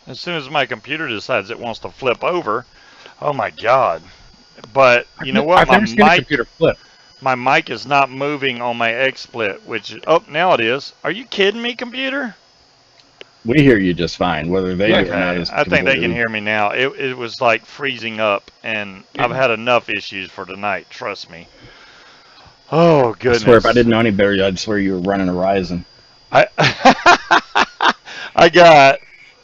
As soon as my computer decides it wants to flip over, oh my God. But you know what? I've never seen a computer flip. My mic is not moving on my XSplit, which, oh, now it is. Are you kidding me, computer? We hear you just fine, whether they do or not. Is I think they can hear me now. It was like freezing up, and I've had enough issues for tonight, trust me. Oh, goodness. I swear, if I didn't know any better, I'd swear you were running Horizon. I got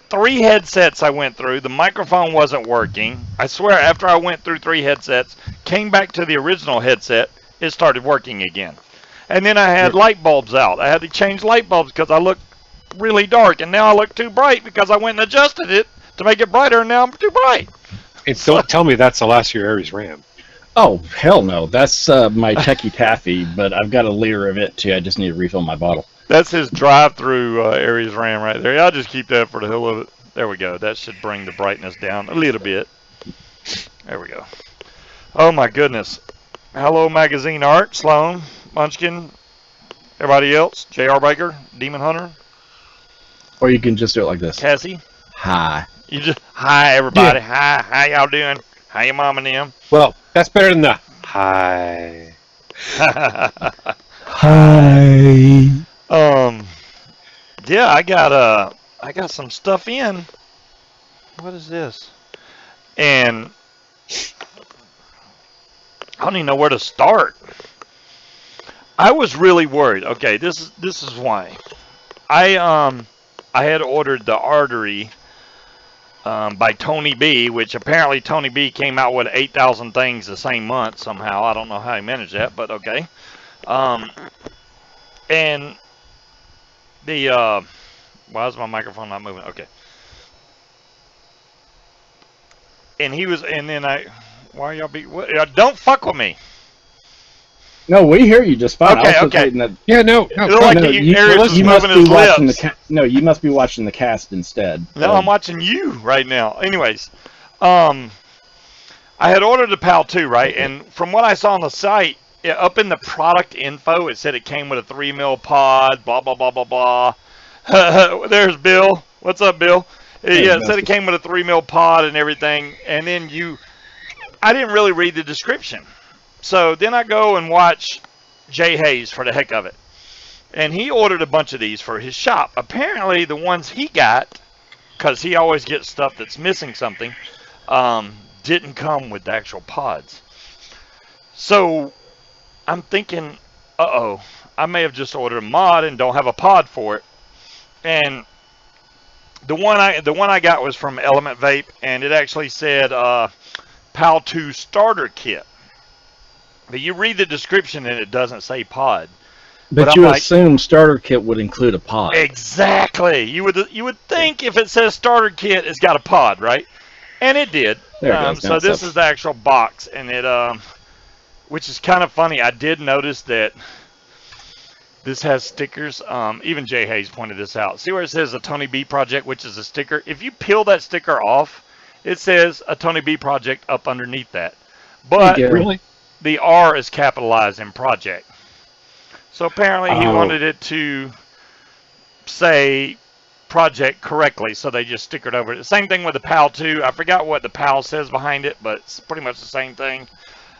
3 headsets I went through. The microphone wasn't working. I swear, after I went through 3 headsets, came back to the original headset, it started working again. And then I had light bulbs out. I had to change light bulbs because I looked really dark, and now I look too bright because I went and adjusted it to make it brighter, and now I'm too bright. And don't tell me that's the last year Aries RAM. Oh, hell no. That's my Techie Taffy, but I've got a liter of it, too. I just need to refill my bottle. That's his drive-through Aries RAM right there. I'll just keep that for the hell of it. There we go. That should bring the brightness down a little bit. There we go. Oh, my goodness. Hello, Magazine Art, Sloan, Munchkin, everybody else, J.R. Baker, Demon Hunter. Or you can just do it like this. Cassie. Hi. You just, hi, everybody. Yeah. Hi, how y'all doing? How your mom and them? Well, that's better than the hi. Hi. Yeah, I got some stuff in. What is this? And I don't even know where to start. I was really worried. Okay, this is why. I had ordered the Artery by Tony B, which apparently Tony B came out with 8,000 things the same month somehow. I don't know how he managed that, but okay. And the why is my microphone not moving? Okay. And he was, and then why are y'all don't fuck with me. No, we hear you just fine. Okay. Yeah, no. You must be watching you must be watching the cast instead. No, I'm watching you right now. Anyways, I had ordered the PAL 2, right? And from what I saw on the site, up in the product info, it said it came with a 3 mil pod, blah, blah, blah, blah, blah. There's Bill. What's up, Bill? Yeah, it said it came with a 3 mil pod and everything. And then I didn't really read the description. So then I go and watch Jay Hayes for the heck of it. And he ordered a bunch of these for his shop. Apparently the ones he got, because he always gets stuff that's missing something, didn't come with the actual pods. So I'm thinking, uh-oh, I may have just ordered a mod and don't have a pod for it. And the one I got was from Element Vape, and it actually said PAL 2 starter kit. But you read the description and it doesn't say pod. But you assume starter kit would include a pod. Exactly. You would think if it says starter kit, it's got a pod, right? And it did. So this is the actual box, and it which is kind of funny. I did notice that this has stickers. Even Jay Hayes pointed this out. See where it says a Tony B project, which is a sticker? If you peel that sticker off, it says a Tony B project up underneath that. But really, the R is capitalized in project. So apparently he wanted it to say project correctly, so they just stickered over it. The same thing with the PAL 2. I forgot what the PAL says behind it, but it's pretty much the same thing.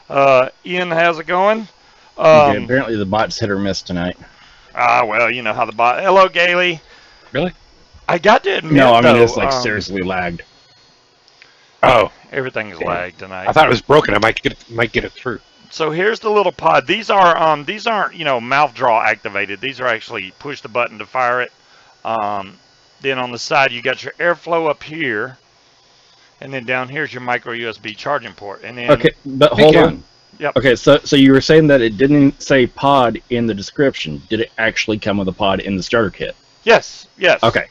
Ian, how's it going? Apparently the bot's hit or miss tonight. Well, you know how the bot... Hello, Gailey. Really? I got to admit, no, I mean, it's like seriously lagged. Oh. Everything's lagged tonight. I thought it was broken. I might get it through. So here's the little pod. These aren't, mouth draw activated. These are actually push the button to fire it. Then on the side, you got your airflow up here. And then down here's your micro USB charging port. And then okay, but hold on. Yep. Okay, so you were saying that it didn't say pod in the description. Did it actually come with a pod in the starter kit? Yes. Okay.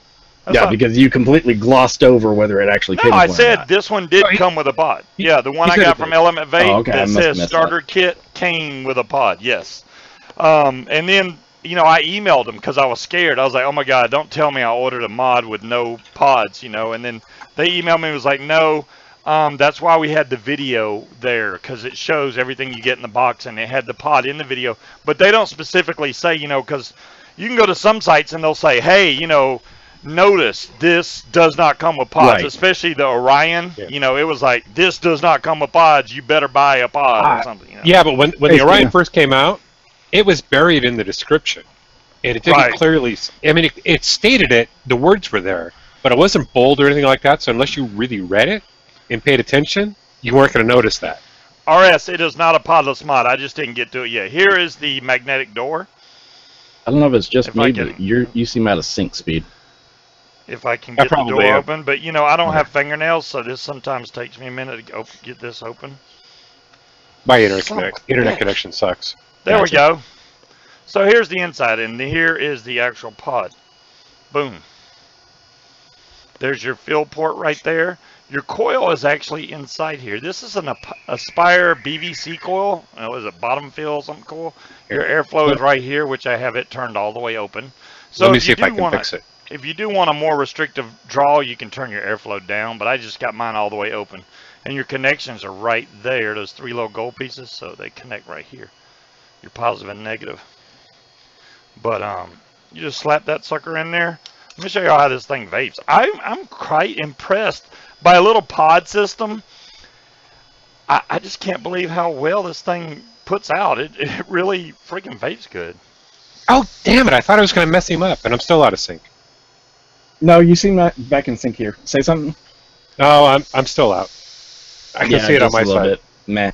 Because you completely glossed over whether it actually came with one. No, I said this one did come with a pod. Yeah, the one I got from Element Vape that says starter kit came with a pod, yes. And then, I emailed them because I was scared. I was like, oh my God, don't tell me I ordered a mod with no pods, And then they emailed me and was like, no, that's why we had the video there, because it shows everything you get in the box, and it had the pod in the video. But they don't specifically say, because you can go to some sites and they'll say, hey, notice this does not come with pods, Right. especially the Orion. Yeah. You know, it was like, this does not come with pods. You better buy a pod or something. You know? Yeah, but when the Basically, Orion yeah. first came out, it was buried in the description. And it didn't Right. clearly... I mean, it stated it, the words were there, but it wasn't bold or anything like that, so unless you really read it and paid attention, you weren't going to notice that. RS, it is not a podless mod. I just didn't get to it yet. Here is the magnetic door. I don't know if it's just If I me, can- but you seem out of sync speed. If I can I get the probably door am. open. But, you know, I don't have fingernails, so this sometimes takes me a minute to get this open. My Son of a internet bitch. connection sucks. There we Gotcha. go. So here's the inside, and here is the actual pod. Boom. There's your fill port right there. Your coil is actually inside here. This is an Aspire BVC coil. Was it bottom fill something coil? Your airflow is right here, which I have it turned all the way open. So Let me if see you if I do can wanna, fix it. if you do want a more restrictive draw, you can turn your airflow down, but I just got mine all the way open. And your connections are right there, those 3 little gold pieces, so they connect right here. Your positive and negative. But you just slap that sucker in there. Let me show you how this thing vapes. I'm quite impressed by a little pod system. I just can't believe how well this thing puts out. It really freaking vapes good. Oh, damn it. I thought I was going to mess him up, and I'm still out of sync. No, you seem back in sync here. Say something. No, I'm still out. I can see it on just my a little side. bit. Meh.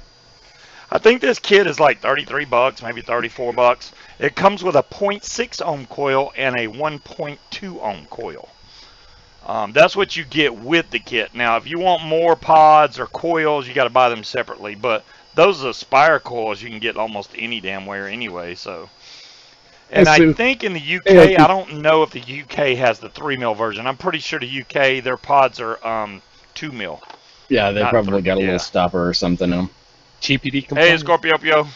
I think this kit is like 33 bucks, maybe 34 bucks. It comes with a 0.6 ohm coil and a 1.2 ohm coil. That's what you get with the kit. Now, if you want more pods or coils, you got to buy them separately. But those Aspire coils you can get almost any damn where anyway. So, and Hey, I Sue. think in the UK, Hey, I don't know if the UK has the 3 mil version. I'm pretty sure the UK their pods are 2 mil. Yeah, they Not probably got a yeah. little stopper or something in them. TPD Hey, component? Scorpio.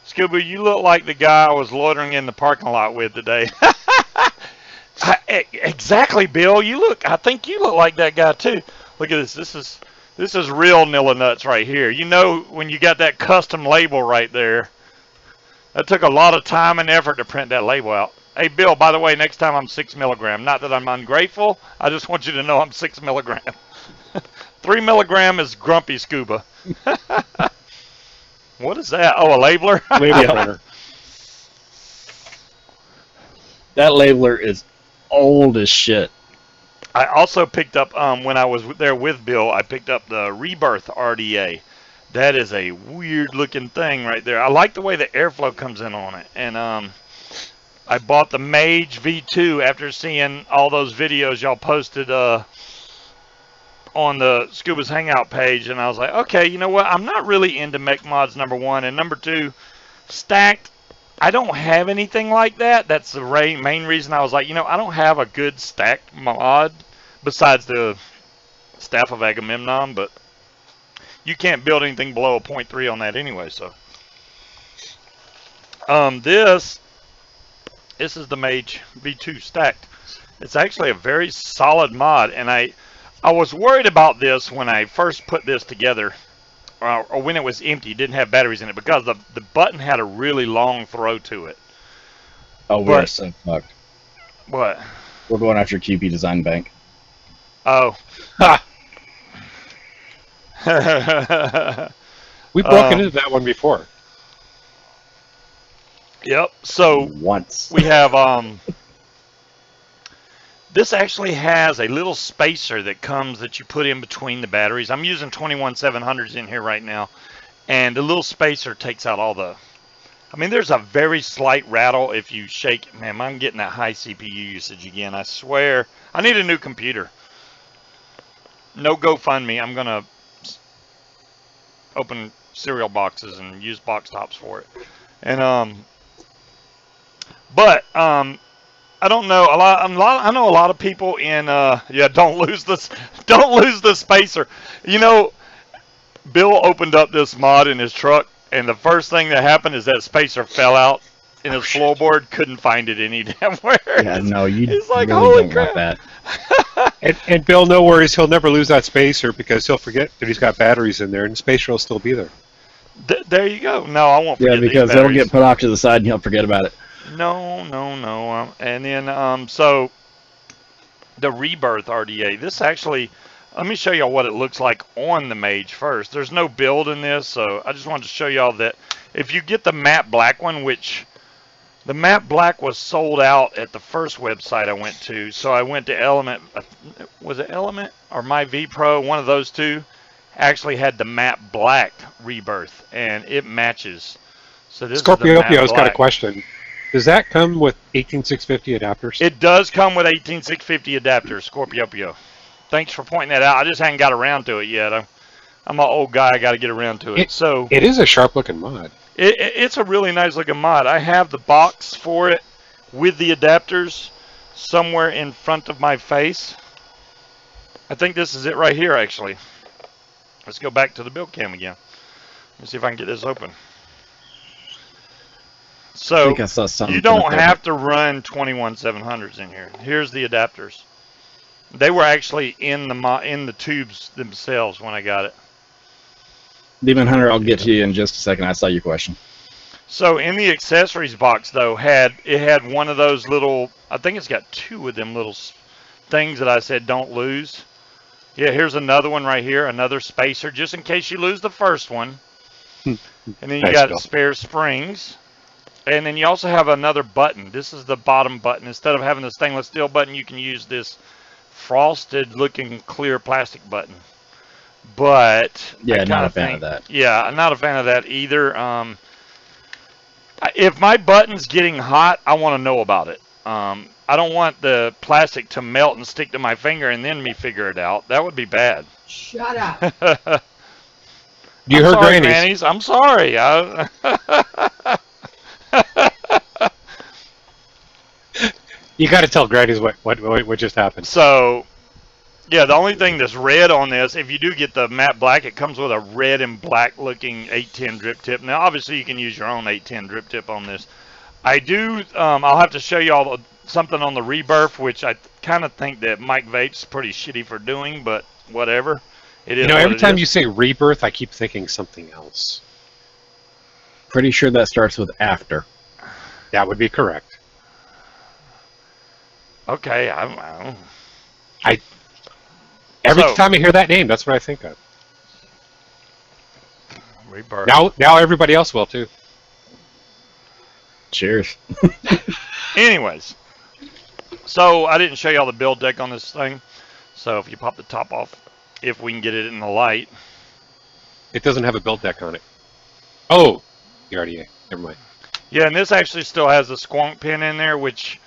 Scuba, you look like the guy I was loitering in the parking lot with today. Exactly, Bill. I think you look like that guy too. Look at this. This is real Nilla Nuts right here. You know when you got that custom label right there. That took a lot of time and effort to print that label out. Hey, Bill, by the way, next time I'm 6 milligram. Not that I'm ungrateful. I just want you to know I'm 6 milligram. 3 milligram is grumpy Scuba. What is that? Oh, a labeler? Label printer. That labeler is old as shit. I also picked up, when I was there with Bill, I picked up the Rebirth RDA. That is a weird looking thing right there. I like the way the airflow comes in on it. And I bought the Mage V2 after seeing all those videos y'all posted on the Scuba's Hangout page. And I was like, okay, you know what? I'm not really into mech mods, number one. And number two, stacked. I don't have anything like that. That's the main reason I was like, you know, I don't have a good stacked mod besides the Staff of Agamemnon, but you can't build anything below a 0.3 on that anyway, so. This is the Mage V2 stacked. It's actually a very solid mod, and I was worried about this when I first put this together. Or when it was empty, didn't have batteries in it, because the button had a really long throw to it. Oh, we're so fucked. What? We're going after QP Design Bank. Oh. We broke into that one before. Yep. So Once. we have this actually has a little spacer that you put in between the batteries. I'm using 21700s in here right now, and the little spacer takes out all the. I mean, there's a very slight rattle if you shake. Man, I'm getting that high CPU usage again. I swear. I need a new computer. No GoFundMe. I'm gonna open cereal boxes and use box tops for it. And I don't know I know a lot of people in yeah, don't lose the spacer. You know, Bill opened up this mod in his truck, and the first thing that happened is that spacer fell out in his floorboard. Couldn't find it any damn where. Yeah, no, you It's like, really holy don't crap. want that. And Bill, no worries, he'll never lose that spacer because he'll forget that he's got batteries in there, and the spacer will still be there. There you go. No, I won't Yeah, forget these because it'll batteries. get put off to the side and you'll forget about it. No. And then, so the Rebirth RDA. This actually, let me show y'all what it looks like on the Mage first. There's no build in this, so I just wanted to show y'all that if you get the matte black one, which the matte black was sold out at the first website I went to, so I went to Element, was it Element or My V Pro? One of those two actually had the matte black Rebirth, and it matches. So this Scorpio, is the I've got a question. Does that come with 18650 adapters? It does come with 18650 adapters, Scorpio. Thanks for pointing that out. I just hadn't got around to it yet. I'm an old guy. I got to get around to it. So it is a sharp-looking mod. It's a really nice-looking mod. I have the box for it with the adapters somewhere in front of my face. I think this is it right here, actually. Let's go back to the build cam again. Let me see if I can get this open. So I saw something you don't have to run 21700s in here. Here's the adapters. They were actually in the tubes themselves when I got it. Demon Hunter, I'll get to you in just a second. I saw your question. So in the accessories box though, it had one of those little, I think it's got two of them little things that I said don't lose. Yeah, here's another one right here, another spacer just in case you lose the first one. And then you got spare springs. And then you also have another button. This is the bottom button. Instead of having the stainless steel button, you can use this frosted looking clear plastic button. But yeah, not a fan of that. Yeah, I'm not a fan of that either. If my button's getting hot, I want to know about it. I don't want the plastic to melt and stick to my finger and then me figure it out. That would be bad. Shut up. You heard Granny's. I'm sorry. You got to tell Granny's what just happened. So, yeah, the only thing that's red on this, if you do get the matte black, it comes with a red and black looking 810 drip tip. Now, obviously, you can use your own 810 drip tip on this. I do, I'll have to show you all something on the Rebirth, which I kind of think that Mike Vape's pretty shitty for doing, but whatever. It is. You know, every time you say Rebirth, I keep thinking something else. Pretty sure that starts with after. That would be correct. Okay, Every time I hear that name, that's what I think of. Rebirth. Now everybody else will too. Cheers. Anyways, so I didn't show you all the build deck on this thing. So if you pop the top off, if we can get it in the light. It doesn't have a build deck on it. Oh, the RDA. Never mind. Yeah, and this actually still has the squonk pin in there, which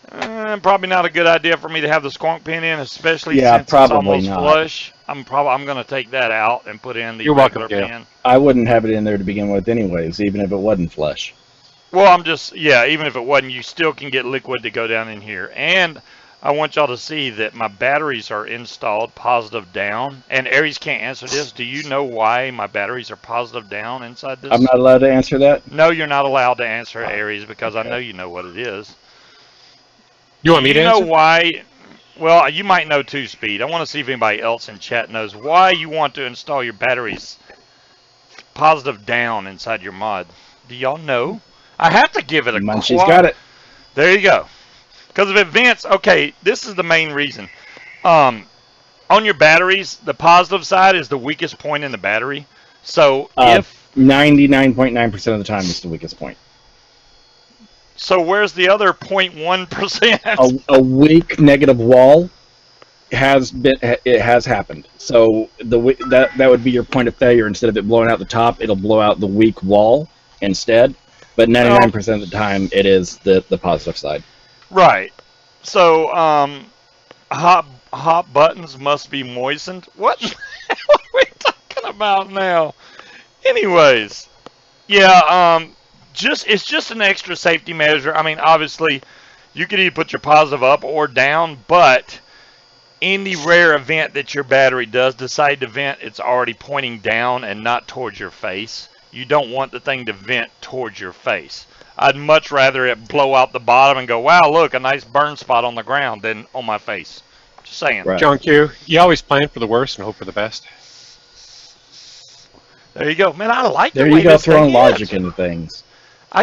probably not a good idea for me to have the squonk pin in, especially since it's almost flush. I'm going to take that out and put in the regular pin. I wouldn't have it in there to begin with anyways, even if it wasn't flush. Well, even if it wasn't, you still can get liquid to go down in here. And I want y'all to see that my batteries are installed positive down. And Aries can't answer this. Do you know why my batteries are positive down inside this? I'm not allowed to answer that? No, you're not allowed to answer it, Aries, because I know you know what it is. You want me to answer? You know why? Well, you might know too, Speed. I want to see if anybody else in chat knows why you want to install your batteries positive down inside your mod. Do y'all know? I have to give it a Munchie's got it. There you go. Because if it vents, okay, this is the main reason. On your batteries, the positive side is the weakest point in the battery. So if 99.9% of the time, it's the weakest point. So where's the other 0.1%? A weak negative wall has happened. So that would be your point of failure. Instead of it blowing out the top, it'll blow out the weak wall instead. But 99% of the time, it is the positive side. Right. So hot buttons must be moistened. What the hell are we talking about now? Anyways, yeah. It's just an extra safety measure. I mean, obviously, you could either put your positive up or down, but in the rare event that your battery does decide to vent, it's already pointing down and not towards your face. You don't want the thing to vent towards your face. I'd much rather it blow out the bottom and go, wow, look, a nice burn spot on the ground than on my face. Just saying. Right. John Q, you always plan for the worst and hope for the best. There you go. Man, I like the way you go throwing logic into things.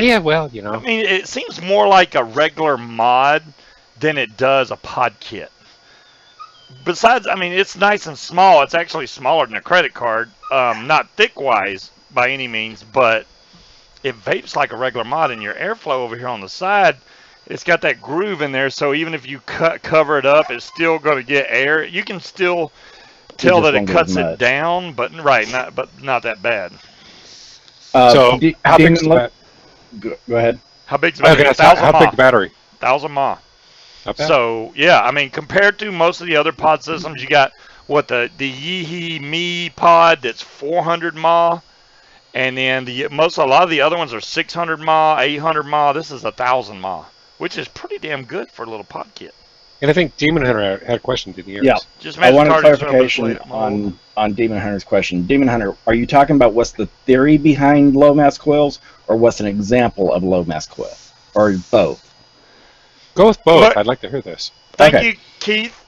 Yeah, well, you know. I mean, it seems more like a regular mod than it does a pod kit. besides, I mean, it's nice and small. It's actually smaller than a credit card. Not thick-wise by any means, but it vapes like a regular mod. And your airflow over here on the side, it's got that groove in there. So even if you cover it up, it's still going to get air. You can still tell that it cuts it down, but not that bad. So how big is the battery? Go ahead. How big's the battery? Okay, how big the battery? 1,000 mAh. So yeah, I mean, compared to most of the other pod systems, you got what the Yeehee Me pod that's 400 mAh, and then a lot of the other ones are 600 mAh, 800 mAh. This is 1,000 mAh, which is pretty damn good for a little pod kit. And I think Demon Hunter had a question to the Aries. Yeah, just I wanted clarification on Demon Hunter's question. Demon Hunter, are you talking about what's the theory behind low mass coils, or what's an example of a low mass coil, or both? Go with both. I'd like to hear this. Thank you, Keith.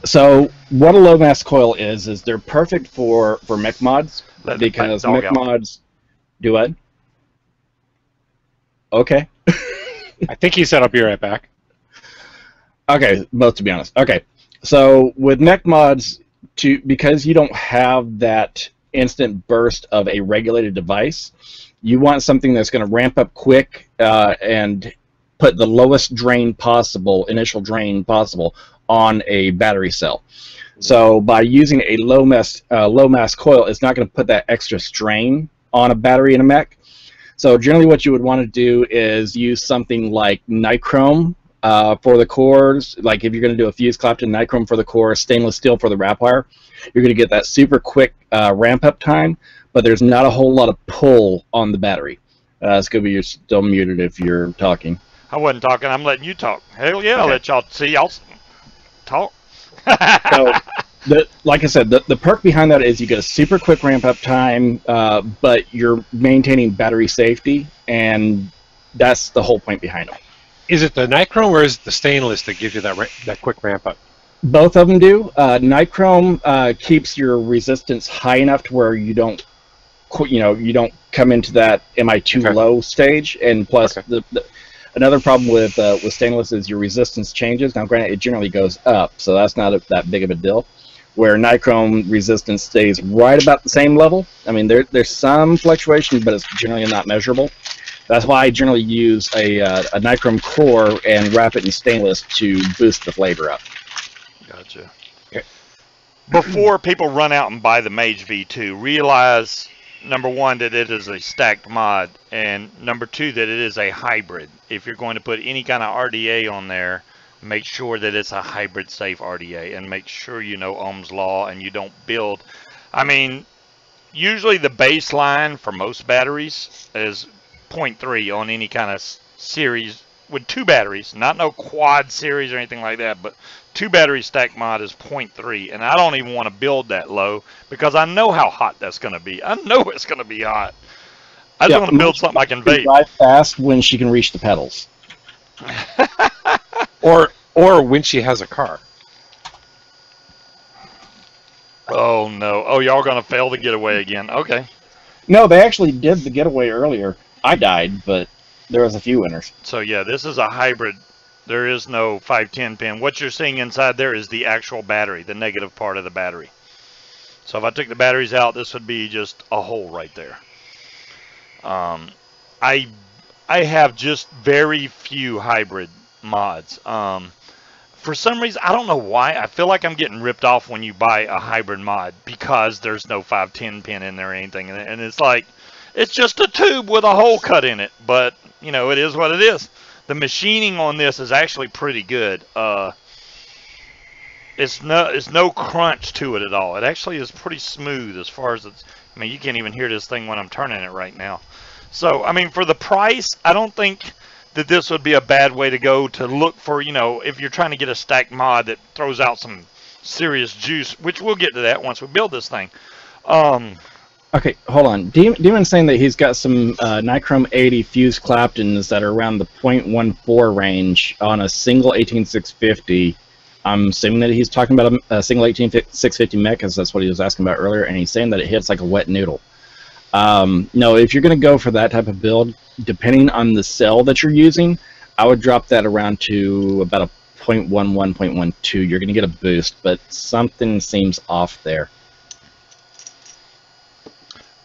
So what a low mass coil is they're perfect for mech mods, because mech mods do what? Okay. I think he said I'll be right back. Okay, both to be honest. Okay, so with mech mods, because you don't have that instant burst of a regulated device, you want something that's going to ramp up quick and put the lowest drain possible, initial drain possible, on a battery cell. So by using a low mass coil, it's not going to put that extra strain on a battery in a mech. So generally what you would want to do is use something like nichrome for the cores. Like if you're going to do a fuse Clapton, nichrome for the core, stainless steel for the wrap wire, you're going to get that super quick ramp up time, but there's not a whole lot of pull on the battery. Scuba, you're still muted if you're talking. I wasn't talking. I'm letting you talk. Hell yeah, okay. I'll let y'all see. Y'all talk. So, like I said, the perk behind that is you get a super quick ramp up time, but you're maintaining battery safety, and that's the whole point behind it. Is it the nichrome or is it the stainless that gives you that quick ramp up? Both of them do. Nichrome keeps your resistance high enough to where you don't come into that "am I too low" stage, and plus another problem with stainless is your resistance changes. Now, granted, it generally goes up, so that's not that big of a deal. Where nichrome resistance stays right about the same level. I mean, there's some fluctuation, but it's generally not measurable. That's why I generally use a nichrome core and wrap it in stainless to boost the flavor up. Gotcha. Okay. Before people run out and buy the Mage V2, realize, number one, that it is a stacked mod, and number two, that it is a hybrid. If you're going to put any kind of RDA on there, make sure that it's a hybrid safe RDA, and make sure you know Ohm's law and you don't build. I mean, usually the baseline for most batteries is 0.3 on any kind of series with 2 batteries, not no quad series or anything like that, but 2 battery stack mod is 0.3, and I don't even want to build that low because I know how hot that's going to be. I know it's going to be hot. I just want to build something I can vape. Drive fast when she can reach the pedals. or when she has a car. Oh no! Oh, y'all gonna fail the getaway again? Okay. No, they actually did the getaway earlier. I died, but there was a few winners. So yeah, this is a hybrid. There is no 510 pin. What you're seeing inside there is the actual battery, the negative part of the battery. So if I took the batteries out, this would be just a hole right there. I have just very few hybrid mods. For some reason, I don't know why, I feel like I'm getting ripped off when you buy a hybrid mod because there's no 510 pin in there or anything. And it's like, it's just a tube with a hole cut in it. But, you know, it is what it is. The machining on this is actually pretty good. It's no crunch to it at all. It actually is pretty smooth as far as it's, I mean, you can't even hear this thing when I'm turning it right now. So, I mean, for the price, I don't think that this would be a bad way to go to look for, you know, if you're trying to get a stacked mod that throws out some serious juice, which we'll get to that once we build this thing. Okay, hold on. Demon's saying that he's got some Nichrome 80 fused Claptons that are around the 0.14 range on a single 18650. I'm assuming that he's talking about a single 18650 mech, because that's what he was asking about earlier, and he's saying that it hits like a wet noodle. No, if you're going to go for that type of build, depending on the cell that you're using, I would drop that around to about a 0.11, 0.12, you're going to get a boost, but something seems off there.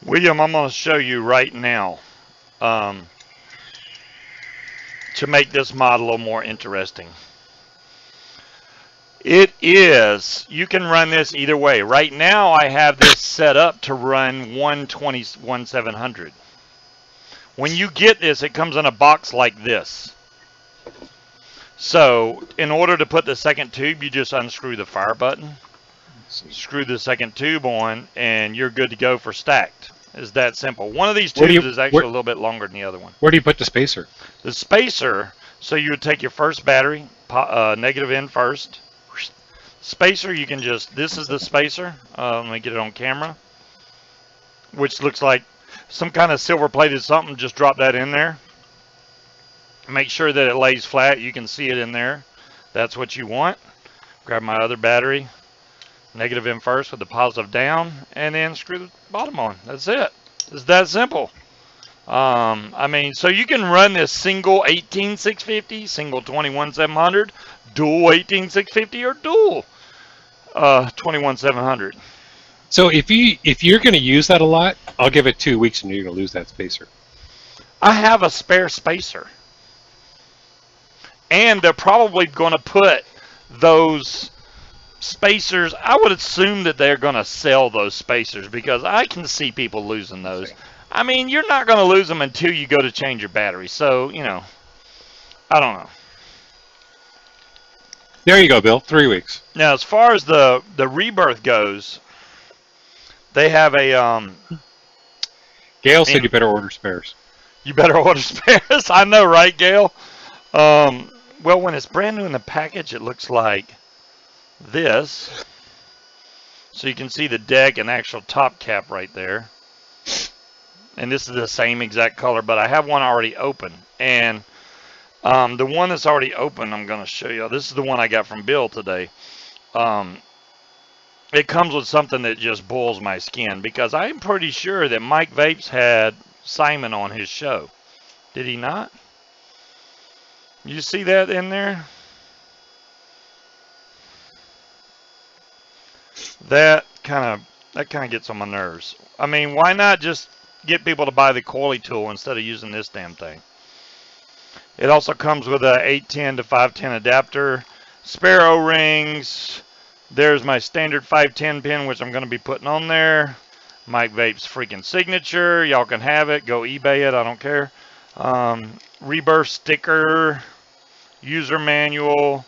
William, I'm going to show you right now to make this model a little more interesting. It is, you can run this either way. Right now I have this set up to run 120-1700. When you get this, it comes in a box like this. So in order to put the second tube, you just unscrew the fire button, screw the second tube on, and you're good to go for stacked. It's that simple. One of these tubes is actually a little bit longer than the other one. Where do you put the spacer? The spacer, so you would take your first battery, negative in first. Spacer, you can just, this is the spacer. Let me get it on camera. Which looks like some kind of silver plated something. Just drop that in there. Make sure that it lays flat. You can see it in there. That's what you want. Grab my other battery. Negative in first with the positive down. And then screw the bottom on. That's it. It's that simple. I mean, so you can run this single 18650, single 21700, dual 18650, or dual 21700. So if you're going to use that a lot, I'll give it 2 weeks and you're going to lose that spacer. I have a spare spacer. And they're probably going to put those spacers, I would assume that they're going to sell those spacers because I can see people losing those. I mean, you're not going to lose them until you go to change your battery. So, you know, I don't know. There you go, Bill. 3 weeks. Now, as far as the Rebirth goes, they have a... Gail said you better order spares. You better order spares? I know, right, Gail? Well, when it's brand new in the package, it looks like this. So you can see the deck and actual top cap right there. And this is the same exact color, but I have one already open. And the one that's already open, I'm going to show you. This is the one I got from Bill today. It comes with something that just boils my skin because I'm pretty sure that Mike Vapes had Simon on his show. Did he not? You see that in there? That kind of gets on my nerves. I mean, why not just get people to buy the Coily tool instead of using this damn thing? It also comes with a 810 to 510 adapter, spare O-rings. There's my standard 510 pin, which I'm going to be putting on there. Mike Vape's freaking signature. Y'all can have it. Go eBay it. I don't care. Rebirth sticker, user manual,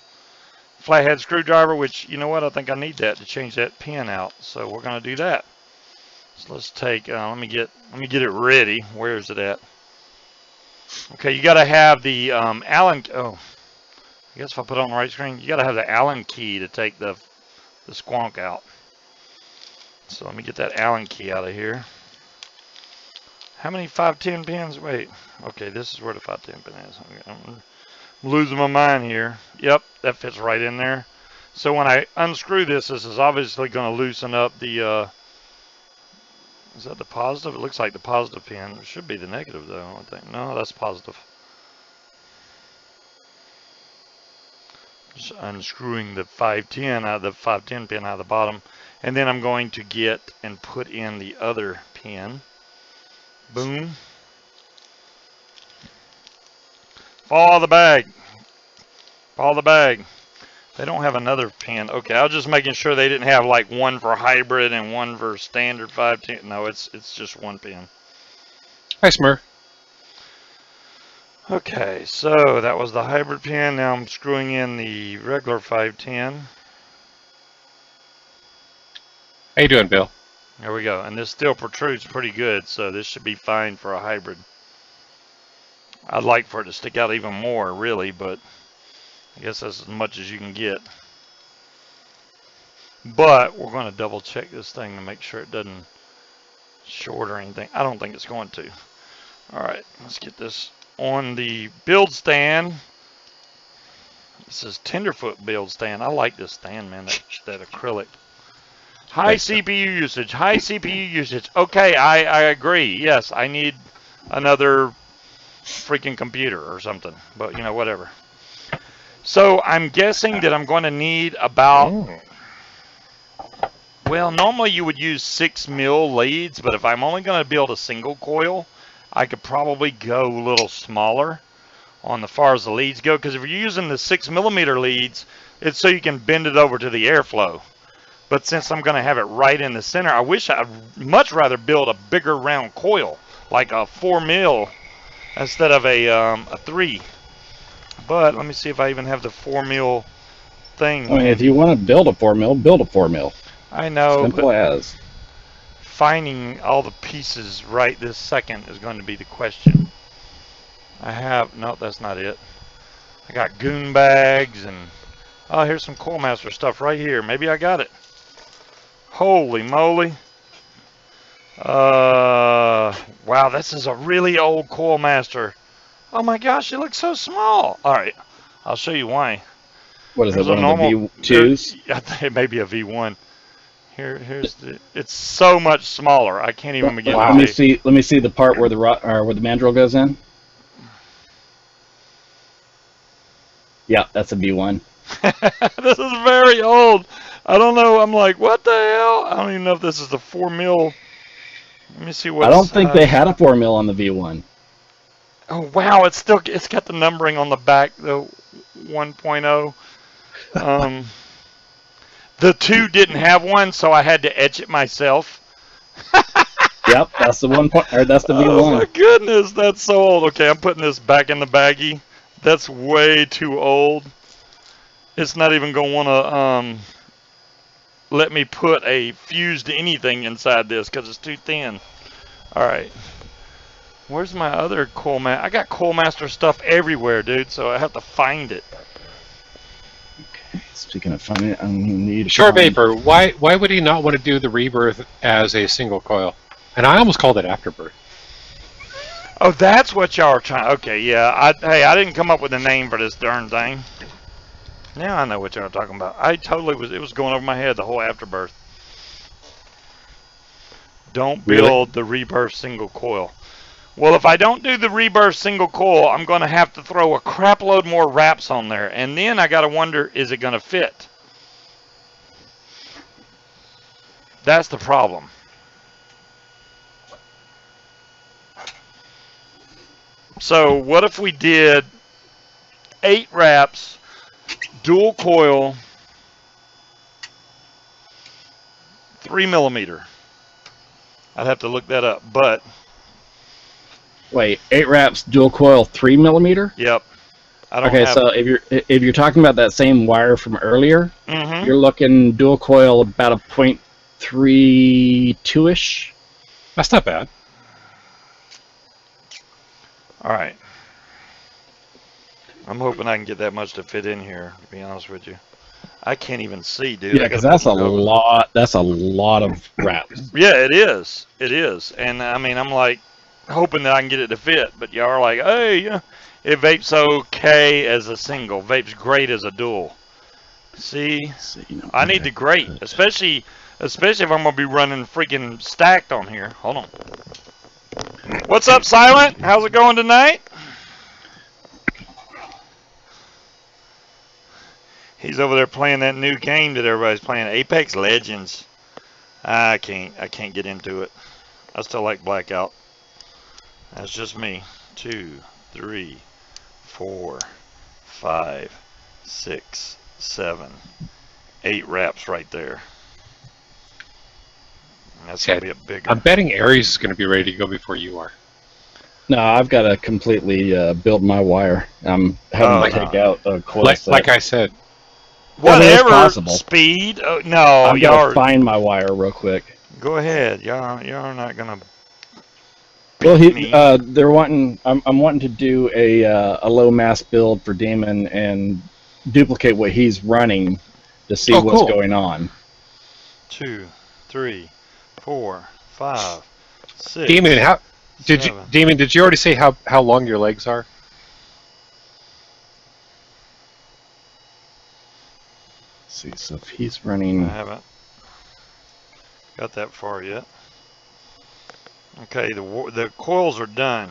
flathead screwdriver, which, you know what, I think I need that to change that pin out. So we're going to do that. So let's take, let me get it ready. Where is it at? Okay, you got to have the Allen, oh, I guess if I put it on the right screen, you got to have the Allen key to take the squonk out. So let me get that Allen key out of here. How many 510 pins? Wait, okay, this is where the 510 pin is. I'm losing my mind here. Yep, that fits right in there. So when I unscrew this, this is obviously going to loosen up the, is that the positive? It looks like the positive pin. It should be the negative though, I think. No, that's positive. Just unscrewing the 510 out of the 510 pin out of the bottom. And then I'm going to get and put in the other pin. Boom. Follow the bag. Follow the bag. They don't have another pin. Okay, I was just making sure they didn't have like one for hybrid and one for standard 510. No, it's just one pin. Hi, Smurf. Okay, so that was the hybrid pin. Now I'm screwing in the regular 510. How you doing, Bill? There we go. And this still protrudes pretty good, so this should be fine for a hybrid. I'd like for it to stick out even more, really, but I guess that's as much as you can get. But we're going to double check this thing to make sure it doesn't short or anything. I don't think it's going to. Alright, let's get this on the build stand. This is Tenderfoot build stand. I like this stand, man, that acrylic. High CPU usage, high CPU usage. Okay, I agree. Yes, I need another freaking computer or something, but you know, whatever. So I'm guessing that I'm going to need about, Oh. well, normally you would use 6 mil leads, but if I'm only going to build a single coil, I could probably go a little smaller on the far as the leads go, because if you're using the 6mm leads, it's so you can bend it over to the airflow. But since I'm going to have it right in the center, I wish I'd much rather build a bigger round coil, like a 4 mil instead of a 3. But let me see if I even have the 4 mil thing. I mean, if you want to build a 4 mil, build a 4 mil. I know, Simple but as. finding all the pieces right this second is going to be the question. I have, no, that's not it. I got goon bags and, oh, here's some Coil Master stuff right here. Maybe I got it. Holy moly. Wow, this is a really old Coil Master. Oh my gosh, it looks so small. All right, I'll show you why. What is There's it, one of the V2s? I think it may be a V1. Here's the, it's so much smaller. I can't even begin Let to me see. Let me see the part where the where the mandrel goes in. Yeah, that's a V1. This is very old. I don't know. I'm like, what the hell? I don't even know if this is the 4 mil. Let me see what. I don't think they had a 4 mil on the V1. Oh wow, it's got the numbering on the back, the 1.0. The 2 didn't have one, so I had to etch it myself. Yep, that's the that's the V1. Oh my goodness, that's so old. Okay, I'm putting this back in the baggie. That's way too old. It's not even going to want to let me put a fused anything inside this because it's too thin. All right. Where's my other Coil Master? I got Coil Master stuff everywhere, dude, so I have to find it. Okay, speaking of finding, I need Short Vapor, why would he not want to do the Rebirth as a single coil? And I almost called it Afterbirth. Oh, that's what y'all are trying. Okay, yeah. Hey, I didn't come up with a name for this darn thing. Now I know what y'all are talking about. I totally was. It was going over my head, the whole Afterbirth. Don't build the Rebirth single coil. Well, if I don't do the Rebirth single coil, I'm going to have to throw a crap load more wraps on there. And then I got to wonder, is it going to fit? That's the problem. So what if we did 8 wraps, dual coil, 3mm? I'd have to look that up, but Wait, 8 wraps, dual coil, 3mm. yep. I don't Okay, have, so if you're talking about that same wire from earlier, Mhm. you're looking dual coil about a 0.32-ish. That's not bad. All right. I'm hoping I can get that much to fit in here, to be honest with you. I can't even see, dude. Yeah, because that's a lot. That's a lot of wraps. Yeah, it is. It is. And I mean, I'm like hoping that I can get it to fit, but y'all are like, hey, yeah, it vapes okay as a single, vapes great as a dual. See, I need the great, especially if I'm gonna be running freaking stacked on here. Hold on. What's up, Silent? How's it going tonight? He's over there playing that new game that everybody's playing, Apex Legends. I can't get into it. I still like Blackout. That's just me. 2, 3, 4, 5, 6, 7, 8 wraps right there. And that's gonna be a bigger. I'm betting Aries is going to be ready to go before you are. No, I've got to completely build my wire. I'm having to take out a coil set. Like I said. Whatever possible. speed. Oh, no, I'm y'all gonna find my wire real quick. go ahead. Y'all are not gonna. Well, me. they're wanting. I'm wanting to do a low mass build for Demon and duplicate what he's running to see what's cool. going on. 2, 3, 4, 5, 6. Demon, did 7. you already say how long your legs are? Let's see, so if he's running. I haven't got that far yet. Okay, the coils are done.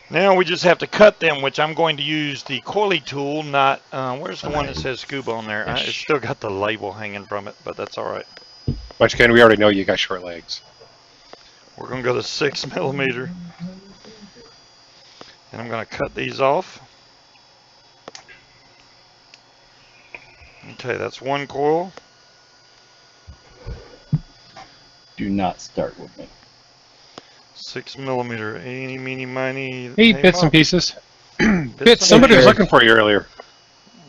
Now we just have to cut them, which I'm going to use the coily tool, not, where's the one that says Scuba on there? It's still got the label hanging from it, but that's all right. But again, we already know you got short legs. We're going to go to 6mm. And I'm going to cut these off. Okay, that's one coil. Do not start with me. 6mm, eeny, meeny, miny. Hey, bits and pieces. Bits, somebody was looking for you earlier.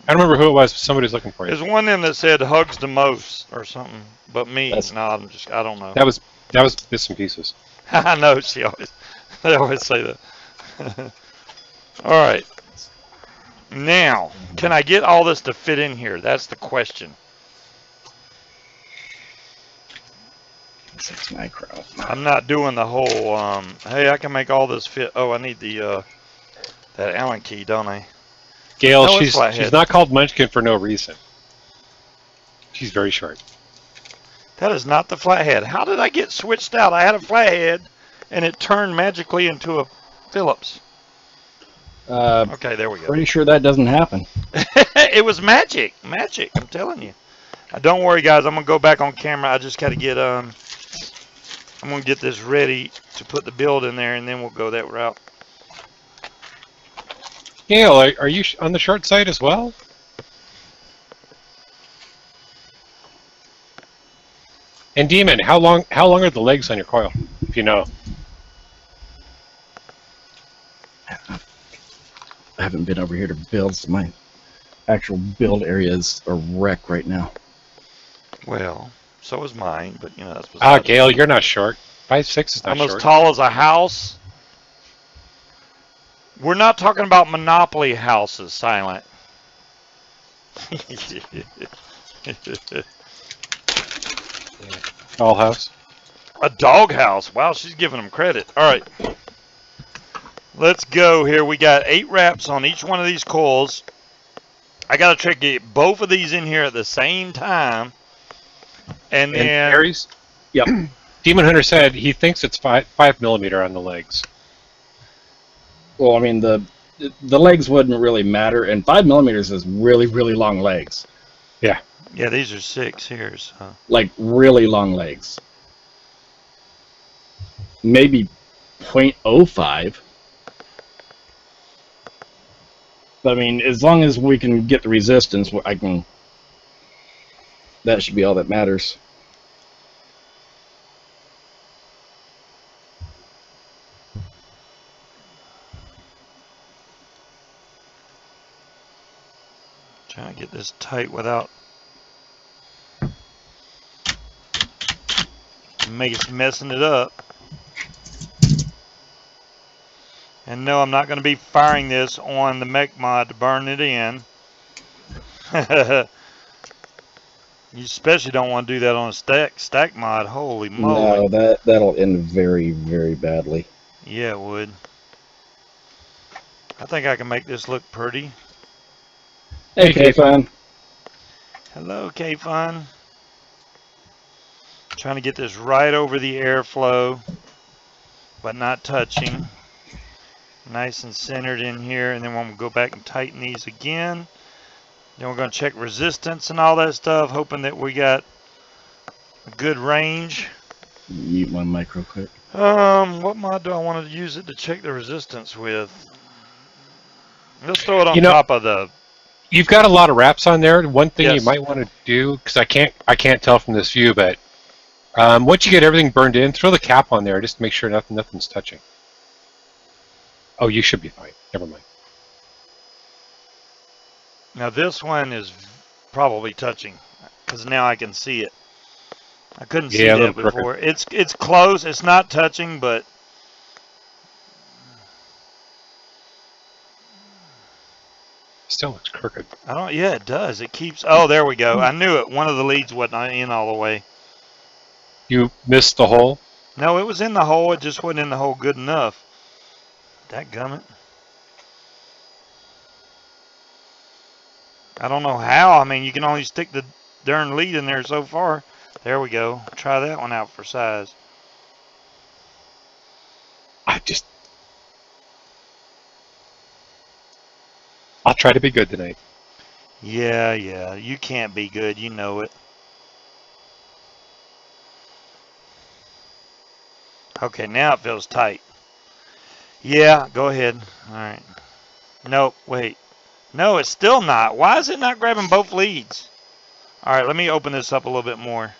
I don't remember who it was, but somebody was looking for you. There's one in that said hugs the most or something, but me. No, I don't know. That was bits and pieces. I know, they always say that. All right. Now, can I get all this to fit in here? That's the question. 6 micro. I'm not doing the whole, hey, I can make all this fit. Oh, I need the, that Allen key, don't I? Gail, No, she's not called Munchkin for no reason. She's very short. That is not the flathead. How did I get switched out? I had a flathead, and it turned magically into a Phillips. Okay, there we go. Pretty sure that doesn't happen. It was magic. Magic, I'm telling you. Don't worry, guys. I'm going to go back on camera. I just got to get, I'm going to get this ready to put the build in there, and then we'll go that route. Gail, are you on the short side as well? And Demon, how long are the legs on your coil, if you know? I haven't been over here to build, so my actual build area is a wreck right now. Well, so is mine, but you know that's. Gail, you're not short. 5'6" is not short. I'm as tall as a house. We're not talking about Monopoly houses, Silent. Dollhouse. A dog house. Wow, she's giving them credit. All right. Let's go here. We got 8 wraps on each one of these coils. I got to try to get both of these in here at the same time. And then... Aries? Yep. Demon Hunter said he thinks it's 5mm on the legs. Well, I mean, the legs wouldn't really matter, and 5mm is really, really long legs. Yeah. Yeah, these are 6 here. So. Like, really long legs. Maybe 0.05. But, I mean, as long as we can get the resistance, that should be all that matters. Trying to get this tight without messing it up. And no, I'm not going to be firing this on the mech mod to burn it in. You especially don't want to do that on a stack mod. Holy moly. No, that'll end very, very badly. Yeah, it would. I think I can make this look pretty. Hey, K-Fun. Hello, K-Fun. Trying to get this right over the airflow, but not touching. Nice and centered in here, and then we're going to go back and tighten these again. Then we're going to check resistance and all that stuff, hoping that we got a good range. Mute my mic real quick. What mod do I want to use it to check the resistance with? Let's throw it on top of the... You've got a lot of wraps on there. One thing Yes. you might want to do, because I can't tell from this view, but once you get everything burned in, throw the cap on there just to make sure nothing's touching. Oh, you should be fine. Never mind. Now this one is probably touching, because now I can see it. I couldn't see that before. It's close. It's not touching, but still looks crooked. Yeah, it does. It keeps. Oh, there we go. I knew it. One of the leads wasn't in all the way. You missed the hole? No, it was in the hole. It just wasn't in the hole good enough. Dadgummit. I don't know how. I mean, you can only stick the darn lead in there so far. There we go. Try that one out for size. I'll try to be good tonight. Yeah, yeah. You can't be good. You know it. Okay, now it feels tight. Yeah, go ahead. All right. Nope, wait. No, it's still not. Why is it not grabbing both leads? All right, let me open this up a little bit more.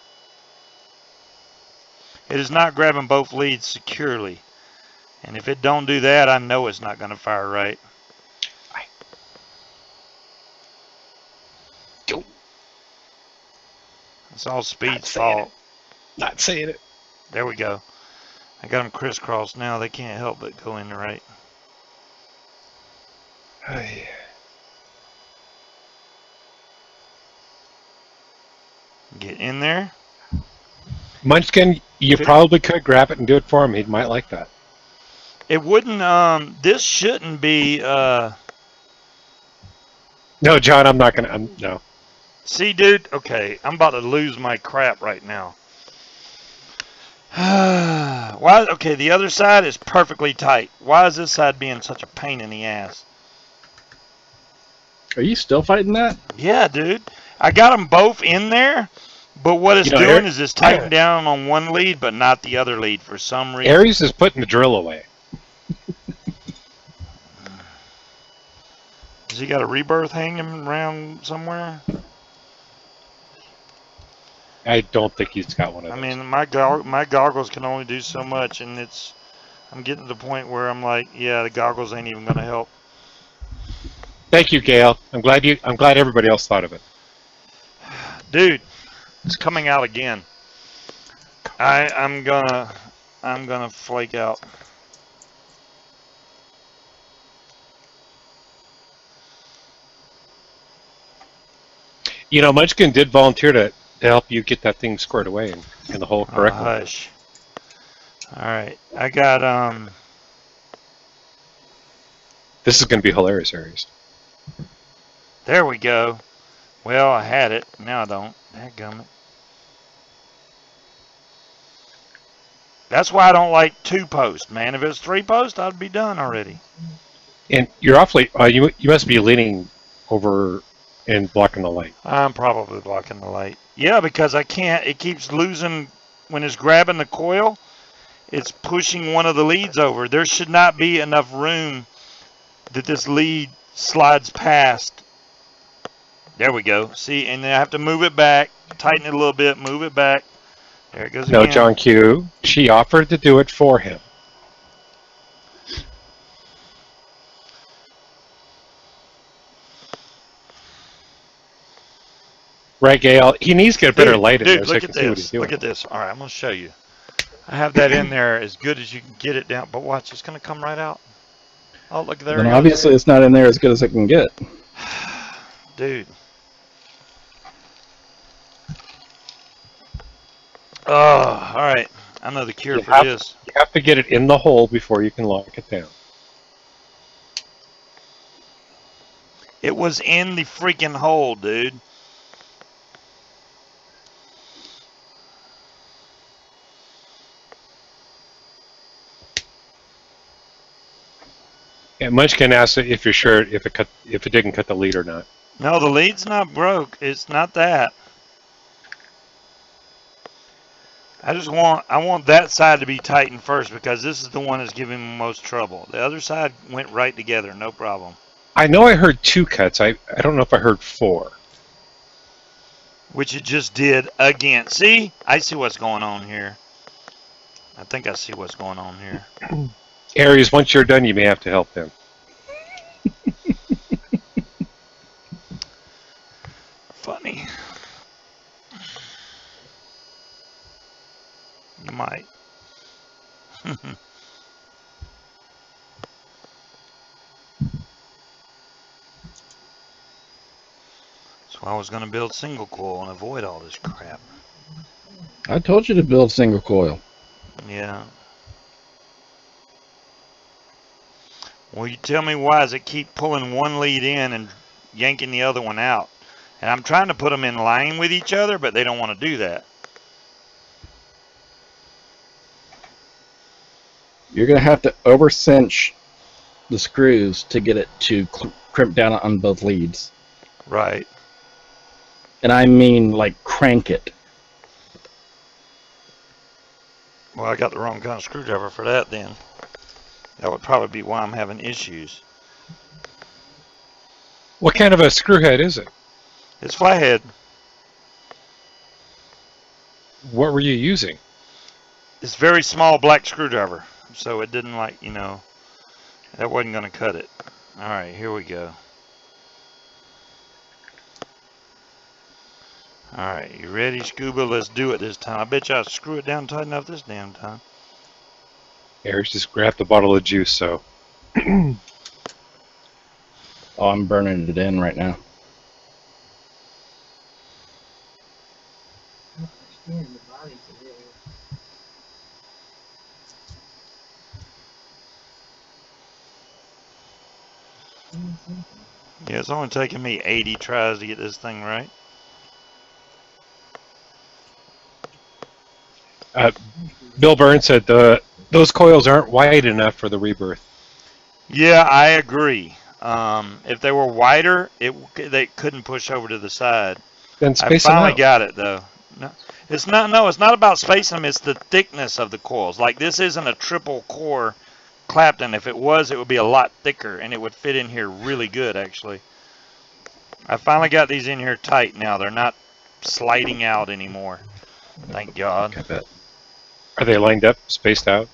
It is not grabbing both leads securely. And if it don't do that, I know it's not going to fire right. Go. It's all Speed's fault. Not saying it. There we go. I got them crisscrossed now. They can't help but go in the right. Hey. Get in there. Munchkin, you probably could grab it and do it for him. He might like that. It wouldn't, this shouldn't be, No, John, I'm not going to, no. See, dude? Okay, I'm about to lose my crap right now. Why? Okay, the other side is perfectly tight. Why is this side being such a pain in the ass? Are you still fighting that? Yeah, dude. I got them both in there, but what it's doing is it's tightening down on one lead, but not the other lead for some reason. Aries is putting the drill away. Has he got a Rebirth hanging around somewhere? I don't think he's got one of those. I mean, my goggles can only do so much, and I'm getting to the point where I'm like, yeah, the goggles ain't even gonna help. Thank you, Gail. I'm glad everybody else thought of it. Dude, it's coming out again. I'm gonna flake out. You know, Munchkin did volunteer to help you get that thing squared away in the hole correctly. Hush. All right, I got This is going to be hilarious, Aries. There we go. Well, I had it. Now I don't. Dadgummit. That's why I don't like 2-post, man. If it was 3-post, I'd be done already. And you're awfully. You must be leaning over and blocking the light. I'm probably blocking the light. Yeah, because I can't. It keeps losing when it's grabbing the coil. It's pushing one of the leads over. There should not be enough room that this lead slides past. There we go. See, and then I have to move it back, tighten it a little bit, move it back. There it goes again. No, John Q. She offered to do it for him. Right, Gail. He needs to get a better light in there so look he at can see what he's this. doing. Look at this. All right, I'm going to show you. I have that in there as good as you can get it down. But watch, it's going to come right out. Oh, look there. Then obviously it's not in there as good as it can get. Dude. Oh, all right. I know the cure for this. You have to get it in the hole before you can lock it down. It was in the freaking hole, dude. Yeah, Munchkin asked if you're sure if it didn't cut the lead or not. No, the lead's not broke. It's not that. I want that side to be tightened first because this is the one that's giving me most trouble. The other side went right together, no problem. I know I heard 2 cuts. I don't know if I heard 4. Which it just did again. See? I see what's going on here. I think I see what's going on here. Aries, once you're done, you may have to help him. Funny. You might. So I was going to build single coil and avoid all this crap. I told you to build single coil. Yeah. Well, you tell me why does it keep pulling one lead in and yanking the other one out? And I'm trying to put them in line with each other, but they don't want to do that. You're going to have to over cinch the screws to get it to crimp down on both leads. Right. And I mean, like, crank it. Well, I got the wrong kind of screwdriver for that then. That would probably be why I'm having issues. What kind of a screw head is it? It's flathead. What were you using? It's very small black screwdriver. So it didn't like, that wasn't going to cut it. All right, here we go. All right, you ready, Scuba? Let's do it this time. I bet you I'll screw it down tight enough this damn time. Aries just grabbed a bottle of juice, so. Oh, I'm burning it in right now. Yeah, it's only taking me 80 tries to get this thing right. Bill Byrne said those coils aren't wide enough for the Rebirth. Yeah, I agree. If they were wider, they couldn't push over to the side. Then I space them finally out. got it though. No, it's not. No, it's not about spacing them. It's the thickness of the coils. Like this isn't a triple core Clapton. If it was, it would be a lot thicker and it would fit in here really good. Actually, I finally got these in here tight now. They're not sliding out anymore. Thank God. I bet. Are they lined up, spaced out,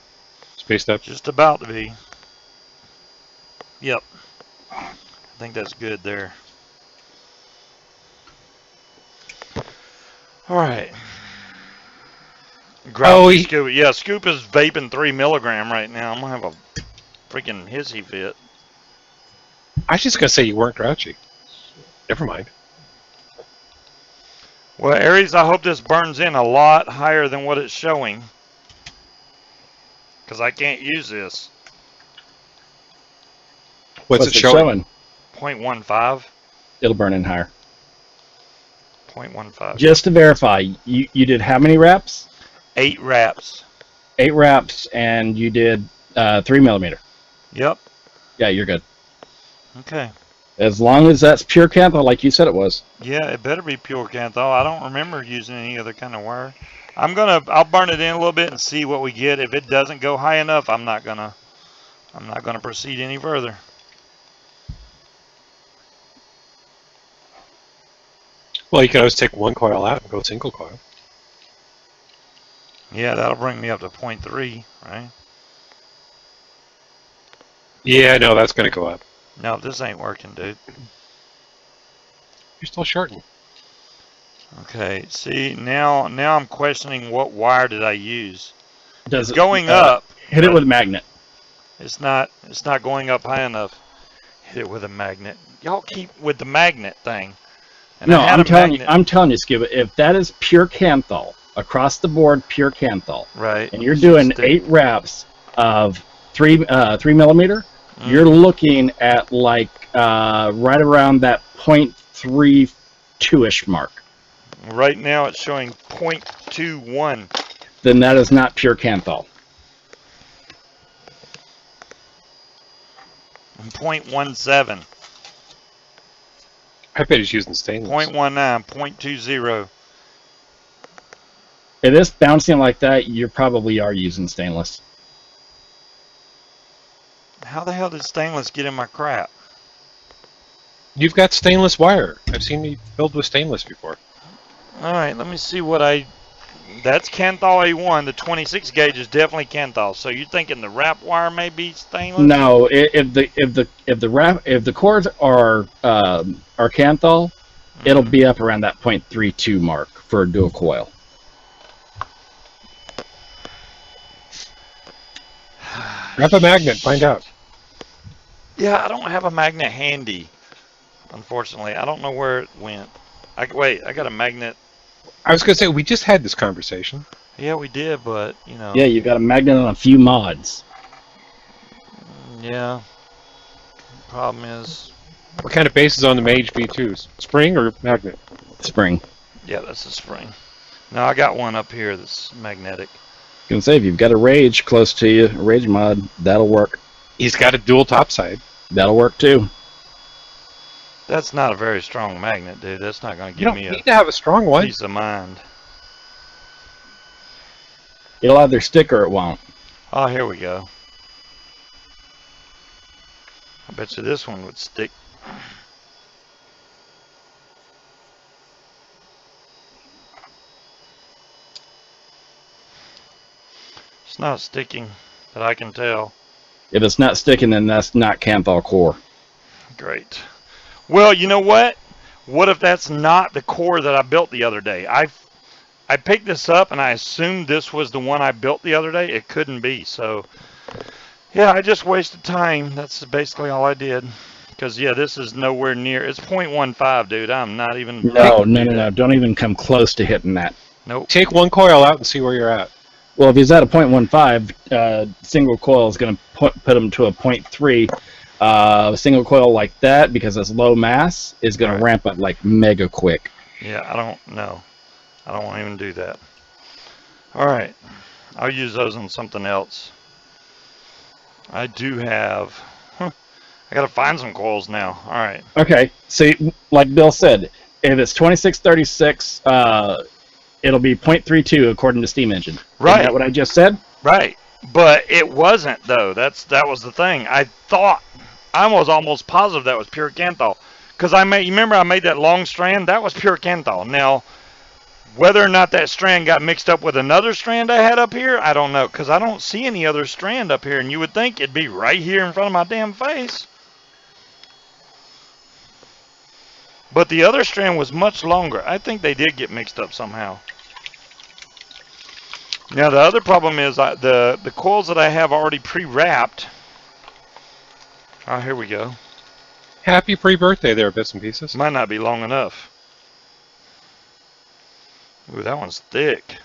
spaced up? Just about to be. Yep. I think that's good there. All right. Scuba. Yeah, Scoop is vaping 3 milligram right now. I'm gonna have a freaking hissy fit. I was just gonna say you weren't grouchy. Never mind. Well, Aries, I hope this burns in a lot higher than what it's showing. Because I can't use this. What's it showing? 0.15. It'll burn in higher. 0.15. Just to verify, you did how many reps? 8 reps. 8 reps, and you did 3 millimeter. Yep. Yeah, you're good. Okay. As long as that's pure Kanthal, like you said it was. Yeah, it better be pure Kanthal. I don't remember using any other kind of wire. I'll burn it in a little bit and see what we get. If it doesn't go high enough, I'm not gonna proceed any further. Well, you could always take one coil out and go single coil. Yeah, that'll bring me up to 0.3, right? Yeah, no, that's gonna go up. No, this ain't working, dude. You're still shorting. Okay, see, now I'm questioning what wire did I use. Does It's going up. Hit it with a magnet. It's not going up high enough. Hit it with a magnet. Y'all keep with the magnet thing. And No, I had I'm telling you, Scuba, if that is pure Kanthal, across the board pure Kanthal, right, and you're doing 8 reps of 3 millimeter, you're looking at like right around that 0.32-ish mark. Right now it's showing 0.21. Then that is not pure Kanthal. 0.17. I bet he's using stainless. 0.19. 0.20. If it's bouncing like that, you probably are using stainless. How the hell did stainless get in my crap? You've got stainless wire. I've seen you filled with stainless before. Alright, let me see what that's Kanthal A1. The 26 gauge is definitely Kanthal. So you're thinking the wrap wire may be stainless? No, if the cords are Kanthal, it'll be up around that 0.32 mark for a dual coil. Grab a magnet, find out. Yeah, I don't have a magnet handy. Unfortunately, I don't know where it went. Wait, I got a magnet. I was going to say, we just had this conversation. Yeah, we did, but, you know. Yeah, you've got a magnet on a few mods. Yeah. Problem is. What kind of base is on the Mage V2s? Spring or magnet? Spring. Yeah, that's a spring. No, I got one up here that's magnetic. I can say if you've got a Rage close to you, a Rage mod, that'll work. He's got a dual topside. That'll work too. That's not a very strong magnet, dude. That's not going to You give don't me need to have a strong a one. peace of mind. It'll either stick or it won't. Oh, here we go. I bet you this one would stick. It's not sticking, that I can tell. If it's not sticking, then that's not Canthal core. Great. Well, you know what? What if that's not the core that I built the other day? I picked this up and I assumed this was the one I built the other day. It couldn't be. So, yeah, I just wasted time. That's basically all I did. Because, yeah, this is nowhere near. It's 0.15, dude. I'm not even. No. Don't even come close to hitting that. Nope. Take one coil out and see where you're at. Well, if he's at a 0.15, single coil is going to put him to a 0.3. Single coil like that, because it's low mass, is going to ramp up like mega quick. Yeah, I don't know. I don't want to even do that. All right. I'll use those on something else. I do have... I got to find some coils now. All right. Okay. See, like Bill said, if it's 2636, it'll be 0.32 according to steam engine. Right. Isn't that what I just said? Right. But it wasn't, though. That was the thing. I was almost positive that was pure Canthal. Because you remember I made that long strand? That was pure Canthal. Now, whether or not that strand got mixed up with another strand I had up here, I don't know. Because I don't see any other strand up here. And you would think it'd be right here in front of my damn face. But the other strand was much longer. I think they did get mixed up somehow. Now, the other problem is the coils that I have already pre-wrapped. Oh, here we go. Happy pre-birthday there, bits and pieces. Might not be long enough. Ooh, that one's thick.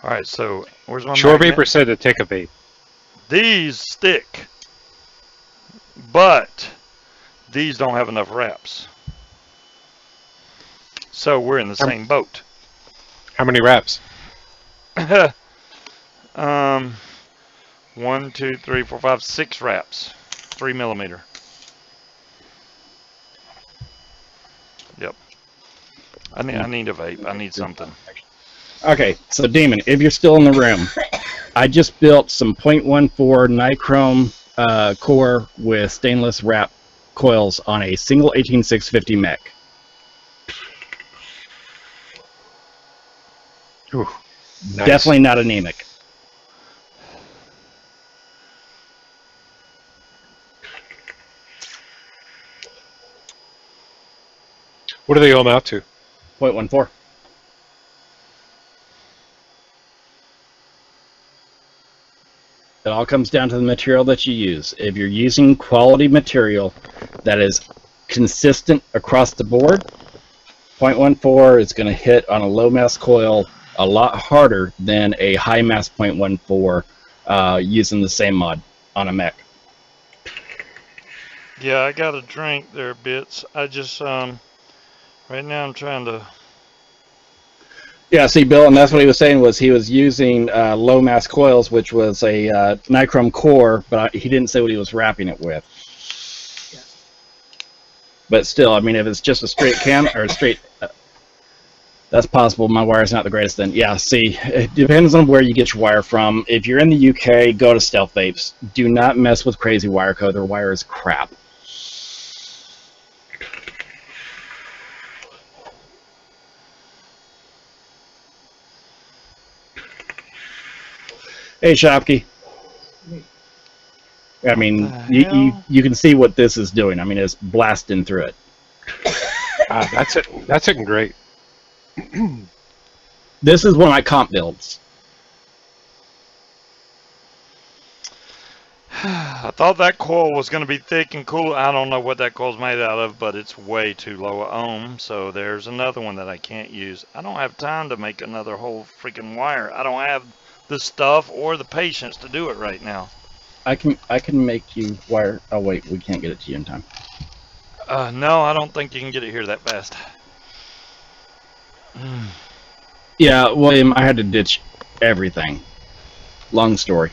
All right, so where's my Shore magnet? Vapor said to take a vape. These stick, but these don't have enough wraps. So we're in the same boat. How many wraps? 1, 2, 3, 4, 5, 6 wraps. 3 millimeter. Yep. I need a vape. I need something. Okay, so Demon, if you're still in the room, I just built some 0.14 nichrome core with stainless wrap coils on a single 18650 mech. Ooh, nice. Definitely not anemic. What do they amount to? 0.14. It all comes down to the material that you use. If you're using quality material that is consistent across the board, 0.14 is going to hit on a low mass coil a lot harder than a high mass 0.14 using the same mod on a mech. Yeah, I got a drink there, Bits. I just, right now I'm trying to... Yeah, see, Bill, and that's what he was saying was he was using low mass coils, which was a nichrome core, but he didn't say what he was wrapping it with. But still, I mean, if it's just a straight cam or a straight, that's possible. My wire's not the greatest. Then, yeah. See, it depends on where you get your wire from. If you're in the UK, go to Stealth Vapes. Do not mess with Crazy Wire Co. Their wire is crap. Hey, Shopke. I mean, you can see what this is doing. I mean, it's blasting through it. That's it. That's it, great. This is one of my comp builds. I thought that coil was going to be thick and cool. I don't know what that coil's made out of, but it's way too low a ohm. So there's another one that I can't use. I don't have time to make another whole freaking wire. I don't have the stuff or the patience to do it right now. I can make you wire. Oh wait, we can't get it to you in time. No, I don't think you can get it here that fast. Yeah, William, I had to ditch everything. Long story.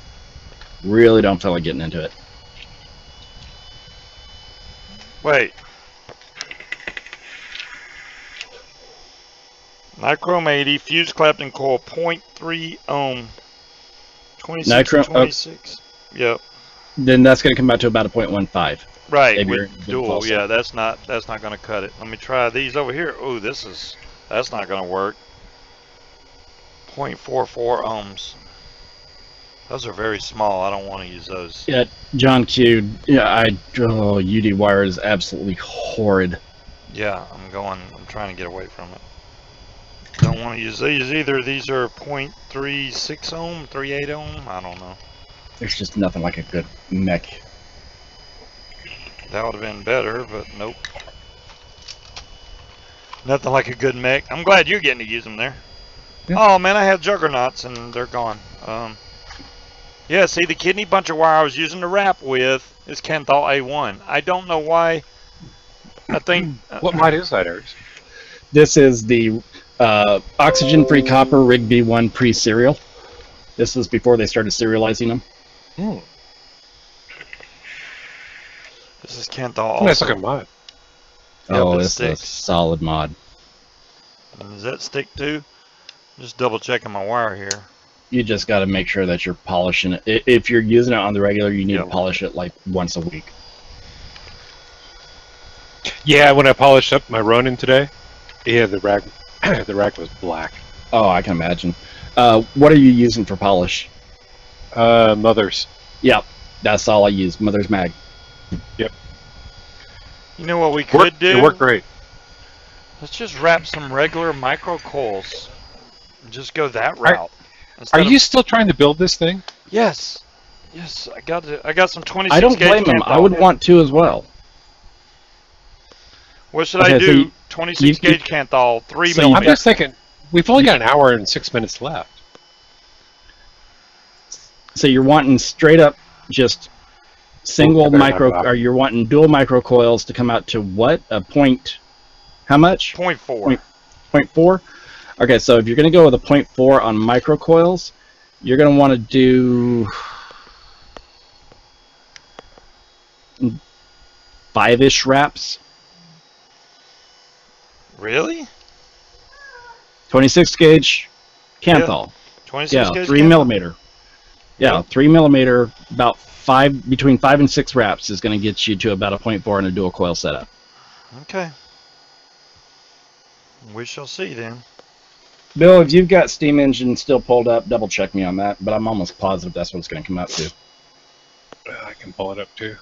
Really don't feel like getting into it. Wait. Nichrome 80, fused Clapton coil, 0.3 ohm, 26 and 26. Yep. Then that's going to come out to about a 0.15. Right, Maybe with dual. Yeah, that's not going to cut it. Let me try these over here. Oh, that's not going to work. 0.44 ohms. Those are very small. I don't want to use those. Yeah, John Q. Yeah, UD wire is absolutely horrid. Yeah, I'm trying to get away from it. Don't want to use these either. These are 0.36 ohm, 38 ohm. I don't know. There's just nothing like a good mech. That would have been better, but nope. Nothing like a good mech. I'm glad you're getting to use them there. Yeah. Oh man, I have juggernauts and they're gone. Yeah, see the kidney bunch of wire I was using to wrap with is Kenthal A1. I don't know why. I think. What mod is that, Aries? This is the oxygen-free copper Rig B1 pre-serial. This was before they started serializing them. This is Kenthal. Nice looking mod. Oh, this is a solid mod. And does that stick too? Just double checking my wire here. You just got to make sure that you're polishing it. If you're using it on the regular, you need to polish it like once a week. Yeah, when I polished up my Ronin today, yeah, the rag was black. Oh, I can imagine. What are you using for polish? Mother's. Yep, that's all I use. Mother's Mag. Yep. You know what we could do? It worked great. Let's just wrap some regular micro coils. And just go that route. Are you still trying to build this thing? Yes. Yes, I got some 26 I don't blame them. I would want to as well. What should I do? So 26 gauge Kenthal, 3 so millimeter. I'm just thinking, we've only got an hour and 6 minutes left. So you're wanting straight up just single micro, or you're wanting dual micro coils to come out to what? A point, how much? 0.4. 0.4? Okay, so if you're going to go with a 0.4 on micro coils, you're going to want to do 5-ish wraps. Really? 26 gauge Kenthal. Yeah. 26 gauge 3 millimeter. Yeah, 3 millimeter, about between 5 and 6 wraps is going to get you to about a 0.4 in a dual coil setup. Okay. We shall see then. Bill, if you've got steam engine still pulled up, double check me on that, but I'm almost positive that's what it's going to come out to. I can pull it up too.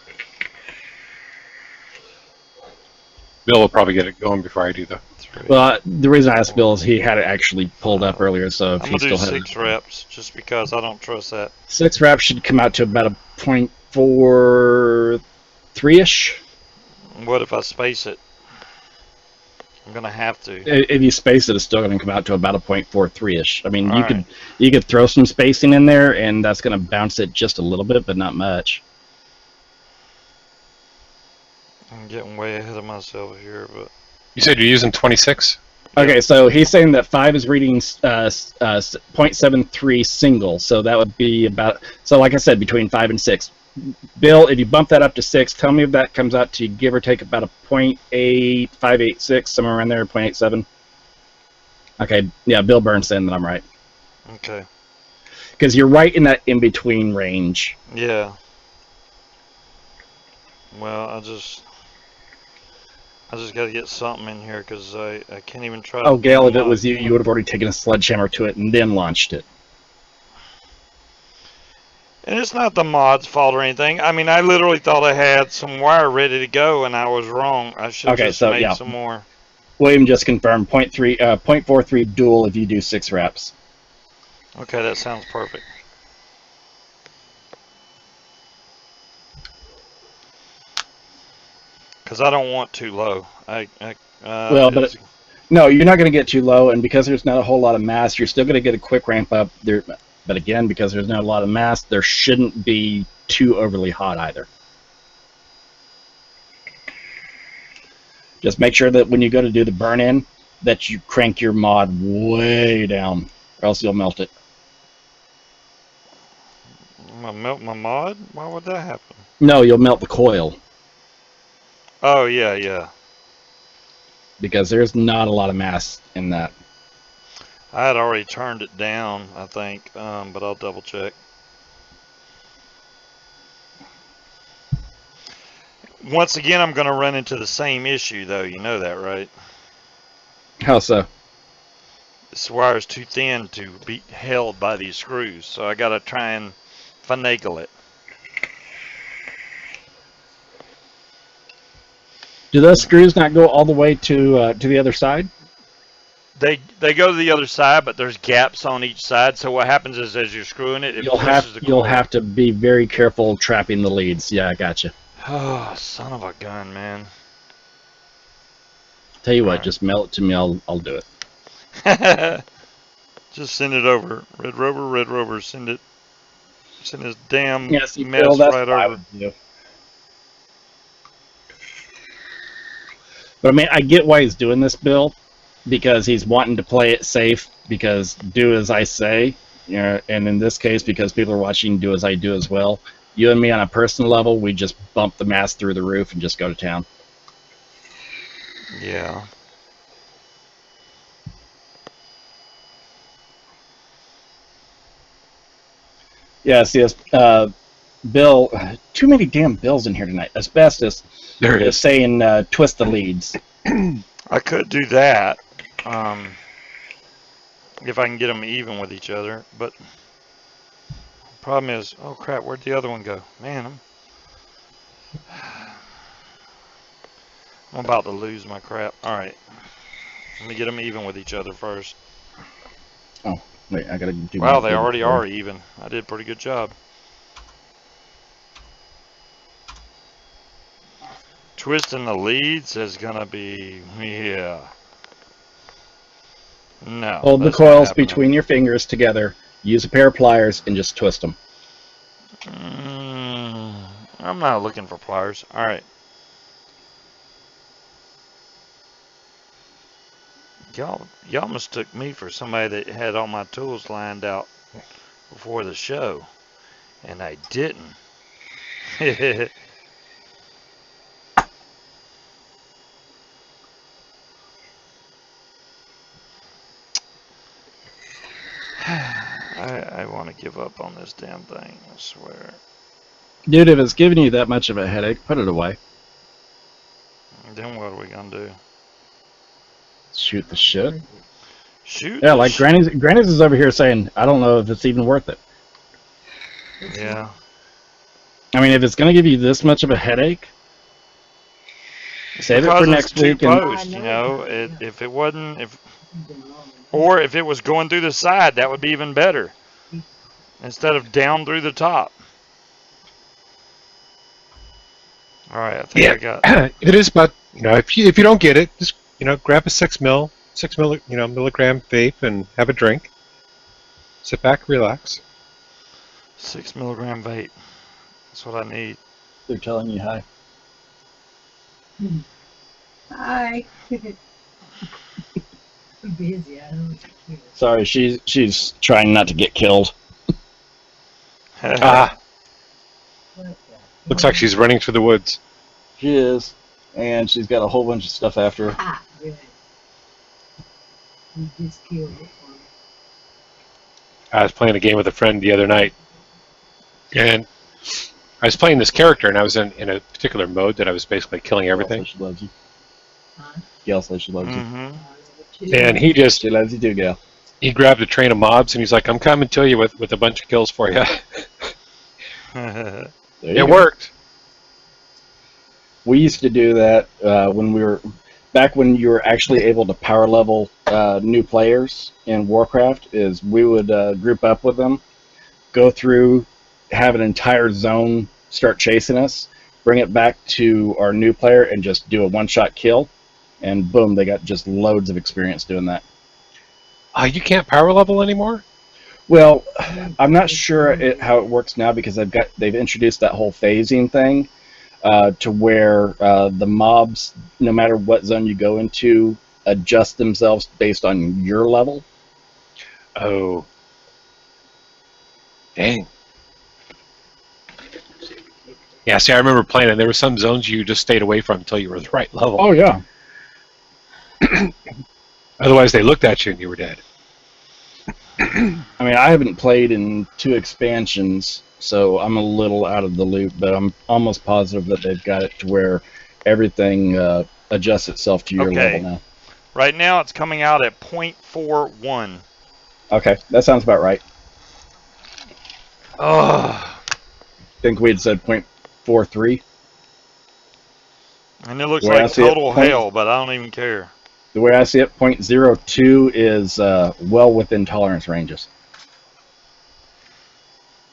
Bill will probably get it going before I do though. Well, the reason I asked Bill is he had it actually pulled up earlier, so if he still had 6 reps, just because I don't trust that. 6 reps should come out to about a 0.43-ish. What if I space it? I'm gonna have to. If you space it, it's still going to come out to about a 0.43-ish. I mean, you could throw some spacing in there, and that's going to bounce it just a little bit, but not much. I'm getting way ahead of myself here, but you said you're using 26. Okay, so he's saying that 5 is reading 0.73 single, so that would be about. So, like I said, between 5 and 6. Bill, if you bump that up to 6, tell me if that comes out to give or take about a 0.8586, somewhere around there, 0.87. Okay, yeah, Bill Burns saying that I'm right. Okay. Because you're right in that in-between range. Yeah. Well, I just got to get something in here because I can't even try. Oh, Gail, if it was you, you would have already taken a sledgehammer to it and then launched it. And it's not the mod's fault or anything. I mean, I literally thought I had some wire ready to go, and I was wrong. I should have just made some more. William just confirmed 0.43 dual if you do 6 reps. Okay, that sounds perfect. Because I don't want too low. No, you're not going to get too low, and because there's not a whole lot of mass, you're still going to get a quick ramp up there. But again, because there's not a lot of mass, there shouldn't be too overly hot either. Just make sure that when you go to do the burn-in, that you crank your mod way down, or else you'll melt it. I'll melt my mod? Why would that happen? No, you'll melt the coil Oh, yeah, yeah. because there's not a lot of mass in that. I had already turned it down, I think, but I'll double check. Once again, I'm going to run into the same issue, though. You know that, right? How so? This wire's too thin to be held by these screws, so I got to try and finagle it. Do those screws not go all the way to the other side? They go to the other side, but there's gaps on each side. So what happens is, as you're screwing it, it pushes the you'll cord. have to be very careful trapping the leads. Yeah, I gotcha. Oh, son of a gun, man! Tell you what, Alright. just mail it to me. I'll do it. Just send it over, Red Rover, send it. Send this damn Yes, you mess feel that's right what I over. would do. But I mean, I get why he's doing this, Bill, because he's wanting to play it safe. Because do as I say, you know, and in this case, because people are watching, do as I do as well. You and me on a personal level, we just bump the mast through the roof and just go to town. Yeah. Yeah, see, Bill, too many damn Bills in here tonight. Asbestos There is saying twist the leads. I could do that, if I can get them even with each other, but problem is, oh crap, where'd the other one go? Man, I'm about to lose my crap. Alright, let me get them even with each other first. Oh, wait, I gotta do. Wow, they already are even. I did a pretty good job. Twisting the leads is gonna be, yeah. No. Hold the that's not coils happening. between your fingers together. Use a pair of pliers and just twist them. I'm not looking for pliers. Alright. Y'all mistook me for somebody that had all my tools lined out before the show. And I didn't. I want to give up on this damn thing, I swear. Dude, if it's giving you that much of a headache, put it away. Then what are we gonna do? Shoot the shit. Shoot? Yeah, like Granny's is over here saying, I don't know if it's even worth it. Yeah. I mean, if it's going to give you this much of a headache, save it for next week. Post, you know, if it wasn't, or if it was going through the side, that would be even better. Instead of down through the top. All right, I think I got. It is, but you know, if you don't get it, just grab a 6 milligram vape and have a drink. Sit back, relax. 6 milligram vape. That's what I need. They're telling you hi. Hi. I'm busy. I don't know. Sorry, she's trying not to get killed. Looks like she's running through the woods. She is, and she's got a whole bunch of stuff after her. Ah, good. You just killed it for me. I was playing a game with a friend the other night, and I was playing this character, and I was in a particular mode that I was basically killing everything. Gail says she loves you. Huh? Gail says she loves you. Mm-hmm. And he She loves you too, Gail. he grabbed a train of mobs, and he's like, "I'm coming to you with a bunch of kills for you." There you It go. worked. We used to do that when we were back when you were actually able to power level new players in Warcraft. Is we would group up with them, go through, have an entire zone start chasing us, bring it back to our new player, and just do a one-shot kill, and boom, they got just loads of experience doing that. You can't power level anymore? Well, I'm not sure how it works now because they've introduced that whole phasing thing to where the mobs, no matter what zone you go into, adjust themselves based on your level. Oh. Dang. Yeah, see, I remember playing it. There were some zones you just stayed away from until you were the right level. Oh yeah. Otherwise, they looked at you and you were dead. I mean, I haven't played in 2 expansions, so I'm a little out of the loop, but I'm almost positive that they've got it to where everything adjusts itself to your Okay. level now. Right now, it's coming out at 0.41. Okay, that sounds about right. Ugh. I think we had said 0.43. And it looks The way I like see it, total hell, but I don't even care. The way I see it, 0.02 is well within tolerance ranges.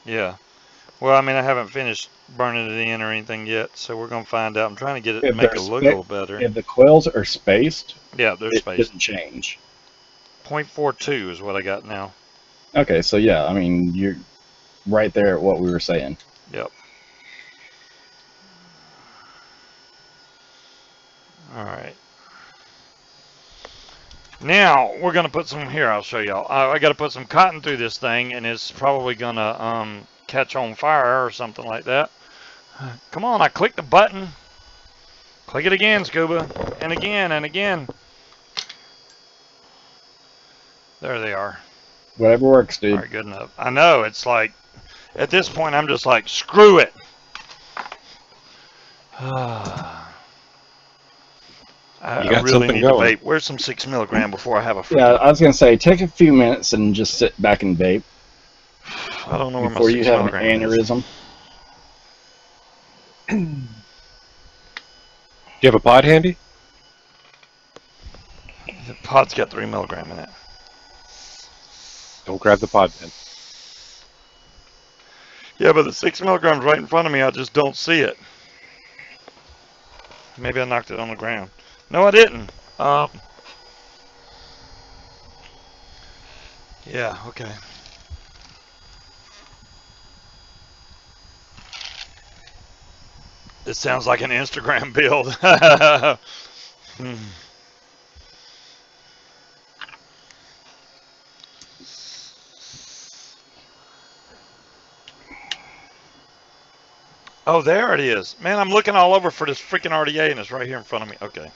Yeah. Well, I mean, I haven't finished burning it in or anything yet, so we're going to find out. I'm trying to get it to make it look a little better. If the coils are spaced, yeah, they're it spaced. doesn't change. 0.42 is what I got now. Okay, so yeah, I mean, you're right there at what we were saying. Yep. All right. Now, we're going to put some, here, I'll show y'all. I got to put some cotton through this thing, and it's probably going to catch on fire or something like that. Come on, I clicked the button. Click it again, Scuba. And again, and again. There they are. Whatever works, dude. All right, good enough. I know, it's like, at this point, I'm just like, screw it. I really need to vape. Where's some 6 milligram before I have a freaking... Yeah, I was going to say, take a few minutes and just sit back and vape. I don't know where my 6 before you have an milligram aneurysm. Do you have a pod handy? The pod's got 3 milligram in it. Don't grab the pod then. Yeah, but the 6 milligrams right in front of me, I just don't see it. Maybe I knocked it on the ground. No, I didn't. Yeah, okay. This sounds like an Instagram build. Oh, there it is. Man, I'm looking all over for this freaking RDA, and it's right here in front of me. Okay.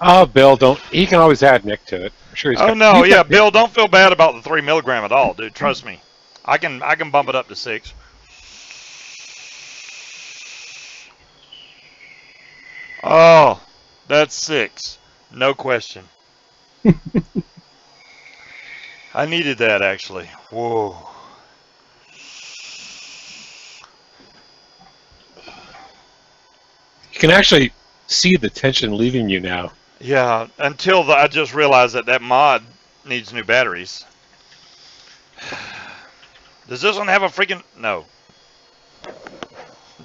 Oh, Bill, don't. He can always add Nick to it. I'm sure he's. Oh no, yeah, Bill, don't feel bad about the 3 milligram at all, dude. Trust me, I can bump it up to 6. Oh, that's 6, no question. I needed that actually. Whoa. You can actually see the tension leaving you now. Yeah, until I just realized that mod needs new batteries. Does this one have a freaking... No.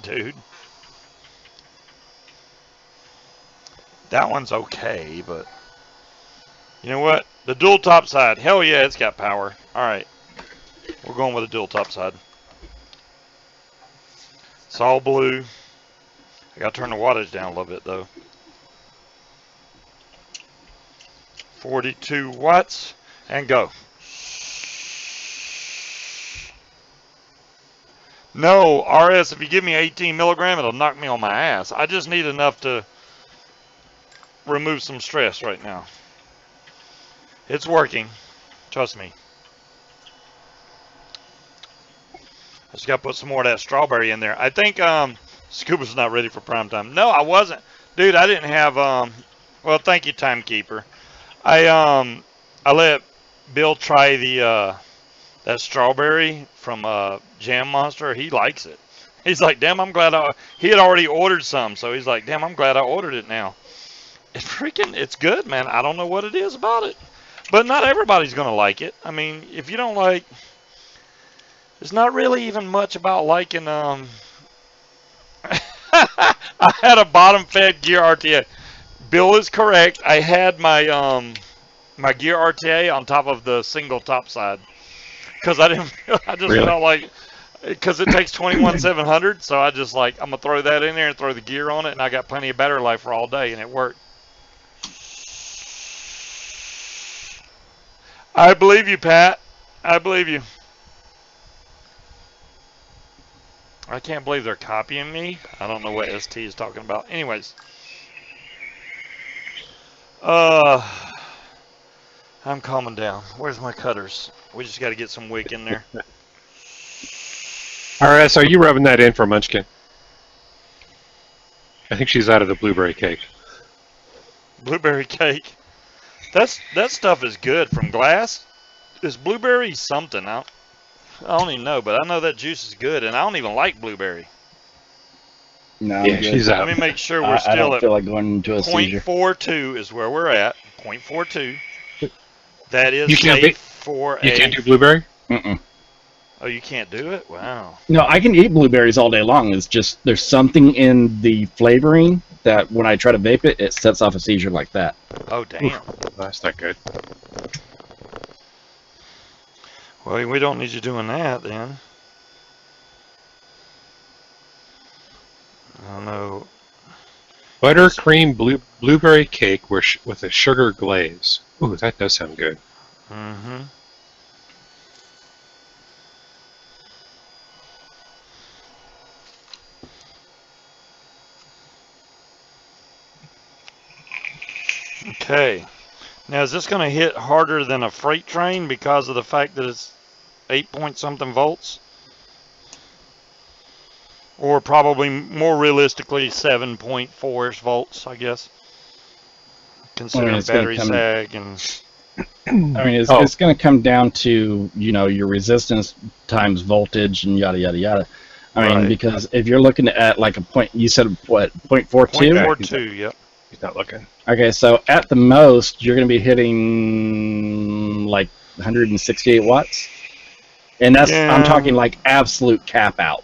Dude. That one's okay, but... You know what? The dual top side. Hell yeah, it's got power. Alright. We're going with a dual top side. It's all blue. I gotta turn the wattage down a little bit, though. 42 watts. And go. No, RS, if you give me 18 milligram, it'll knock me on my ass. I just need enough to remove some stress right now. It's working. Trust me. I just got to put some more of that strawberry in there. I think Scuba's not ready for prime time. No, I wasn't. Dude, I didn't have... well, thank you, Timekeeper. I let Bill try the... that strawberry from Jam Monster. He likes it. He's like, damn, I'm glad he had already ordered some, so he's like, damn, I'm glad I ordered it now. It's good, man. I don't know what it is about it. But not everybody's going to like it. I mean, if you don't like... There's not really even much about liking... I had a bottom-fed gear RTA. Bill is correct. I had my my gear RTA on top of the single top side. Because I just felt like... Because it takes 21,700, so I just like, I'm going to throw that in there and throw the gear on it, and I got plenty of battery life for all day, and it worked. I believe you, Pat. I believe you. I can't believe they're copying me. I don't know what ST is talking about. Anyways. I'm calming down. Where's my cutters? We just got to get some wick in there. RS, are you rubbing that in for Munchkin? I think she's out of the blueberry cake. Blueberry cake. That stuff is good from Glass. Is blueberry something? I don't even know, but I know that juice is good, and I don't even like blueberry. No, Yeah, she's out. Let me make sure we're I still don't at feel like going into a seizure. 0.42 is where we're at. 0.42. That is You can't safe for You a... can't do blueberry? Mm-mm. Oh, you can't do it? Wow. No, I can eat blueberries all day long. It's just there's something in the flavoring that when I try to vape it, it sets off a seizure like that. Oh, damn. That's not good. Well, we don't need you doing that then. I don't know. Buttercream blueberry cake with a sugar glaze. Ooh, that does sound good. Mm-hmm. Okay. Now, is this going to hit harder than a freight train because of the fact that it's 8-point-something volts? Or probably more realistically 7.4-ish volts, I guess. Considering battery sag and... I mean, it's going to come down to, you know, your resistance times voltage and yada, yada, yada. I mean, because if you're looking at like a point, you said what, 0.42? 0.42, yep. He's not looking. Okay, so at the most, you're going to be hitting like 168 watts. And that's, I'm talking like absolute cap out.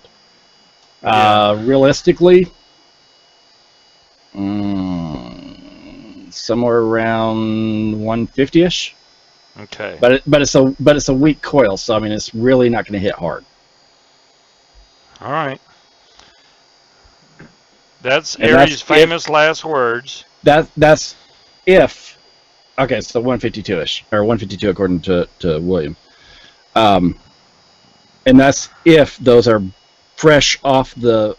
Realistically, somewhere around 150-ish. Okay. But it's a weak coil, so I mean it's really not going to hit hard. All right. That's Aries' famous last words. That's if. Okay, so 152-ish or 152 according to William. And that's if those are fresh off the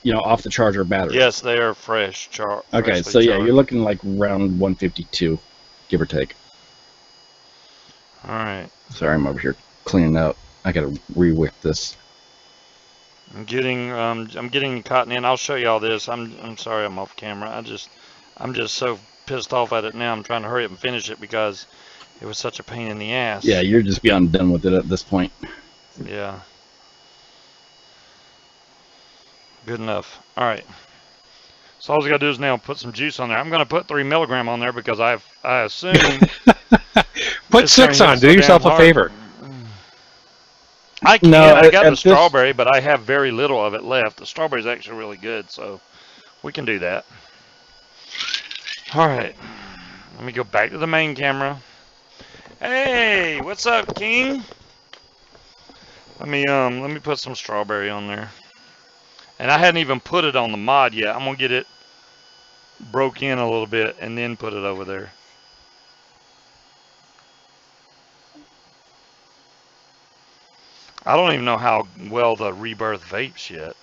charger battery. Yes, they are fresh. Okay, so yeah, you're looking like around 152, give or take. All right. Sorry, I'm over here cleaning out. I gotta re-wick this. I'm getting cotton in. I'll show you all this. I'm sorry I'm off camera. I'm just so pissed off at it now. I'm trying to hurry up and finish it because it was such a pain in the ass. Yeah, you're just beyond done with it at this point. Yeah. Good enough. All right. So all I got to do is now put some juice on there. I'm going to put 3 milligram on there because I assume. Put 6 on. Do yourself a favor. I can. No, I got the strawberry, but I have very little of it left. The strawberry is actually really good, so we can do that. All right. Let me go back to the main camera. Hey, what's up, King? Let me put some strawberry on there. And I hadn't even put it on the mod yet. I'm gonna get it broke in a little bit and then put it over there. I don't even know how well the Rebirth vapes yet.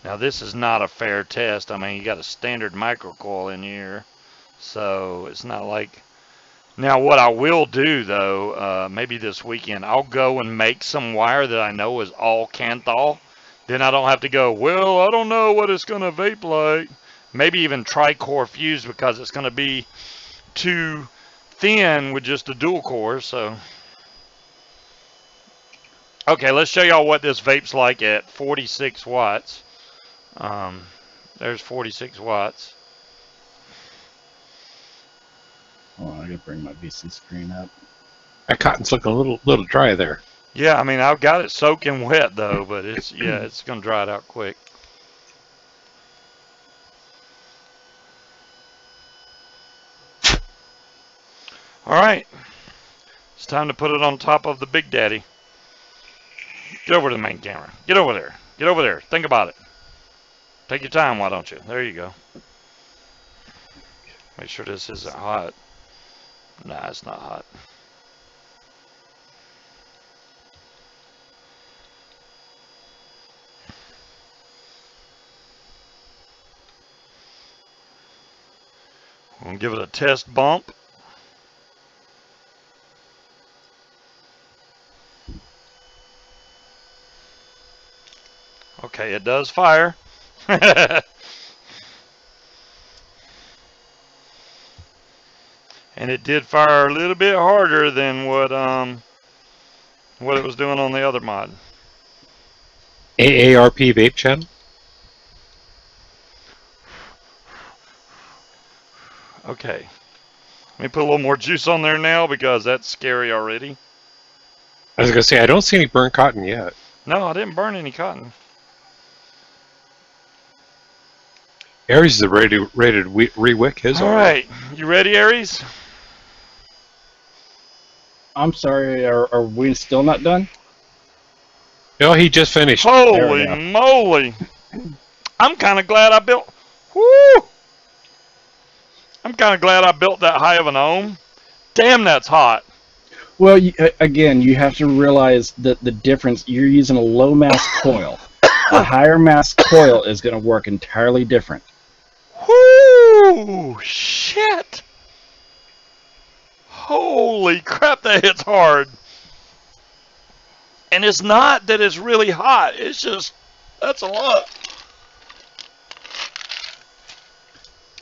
Now this is not a fair test. I mean, you got a standard microcoil in here, so it's not like. Now what I will do though, maybe this weekend, I'll go and make some wire that I know is all Canthal. Then I don't have to go, well, I don't know what it's gonna vape like. Maybe even tricore fuse because it's gonna be too thin with just a dual core, so. Okay, let's show y'all what this vape's like at 46 watts. There's 46 watts. Oh, I gotta bring my VC screen up. That cotton's looking a little dry there. Yeah, I mean, I've got it soaking wet though, but it's gonna dry it out quick. All right, it's time to put it on top of the Big Daddy. Get over to the main camera. Get over there. Get over there. Think about it. Take your time, why don't you? There you go. Make sure this isn't hot. Nah, it's not hot. gonna give it a test bump. Okay, it does fire. And it did fire a little bit harder than what it was doing on the other mod. AARP vape channel? Okay. Let me put a little more juice on there now because that's scary already. I was going to say, I don't see any burnt cotton yet. No, I didn't burn any cotton. Aries is ready to re-wick his All right. You ready, Aries? I'm sorry, are we still not done? No, he just finished. Holy moly. I'm kind of glad I built... Woo! I'm kind of glad I built that high of an ohm. Damn, that's hot. Well, again, you have to realize that the difference, you're using a low mass coil. A higher mass coil is going to work entirely different. Whoo! Shit! Holy crap, that hits hard. And it's not that it's really hot. It's just, that's a lot.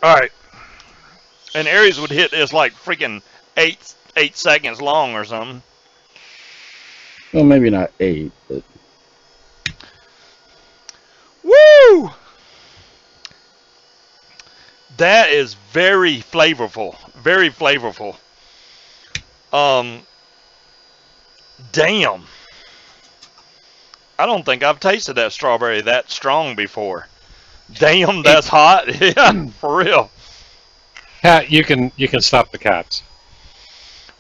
Alright. And Aries would hit this like freaking 8 seconds long or something. Well, maybe not 8, but... Woo! That is very flavorful. Very flavorful. Damn. I don't think I've tasted that strawberry that strong before. Damn, that's hot. Yeah, for real. Yeah, you can stop the caps.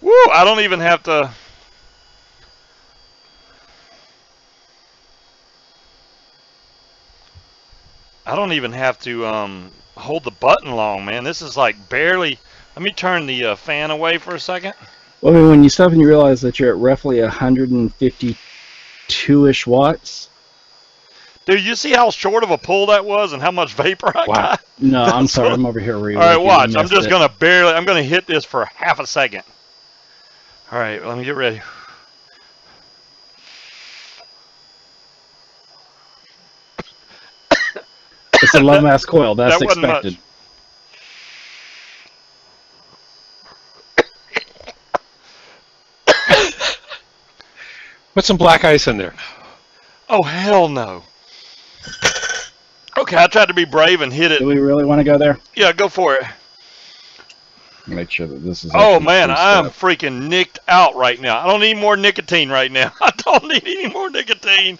Woo, I don't even have to... I don't even have to hold the button long, man. This is like barely... Let me turn the fan away for a second. Well, I mean, when you stop and you realize that you're at roughly 152-ish watts. Dude, you see how short of a pull that was and how much vapor I got? No, I'm sorry. I'm over here reading. All right, watch. I'm just going to barely... I'm going to hit this for half a second. All right, let me get ready. It's a low mass coil. That's That wasn't expected. much. Put some black ice in there. Oh, hell no. Okay, I tried to be brave and hit it. Do we really want to go there? Yeah, go for it. Make sure that this is... Oh, actually man, true I'm stuff. freaking nicked out right now. I don't need more nicotine right now. I don't need any more nicotine.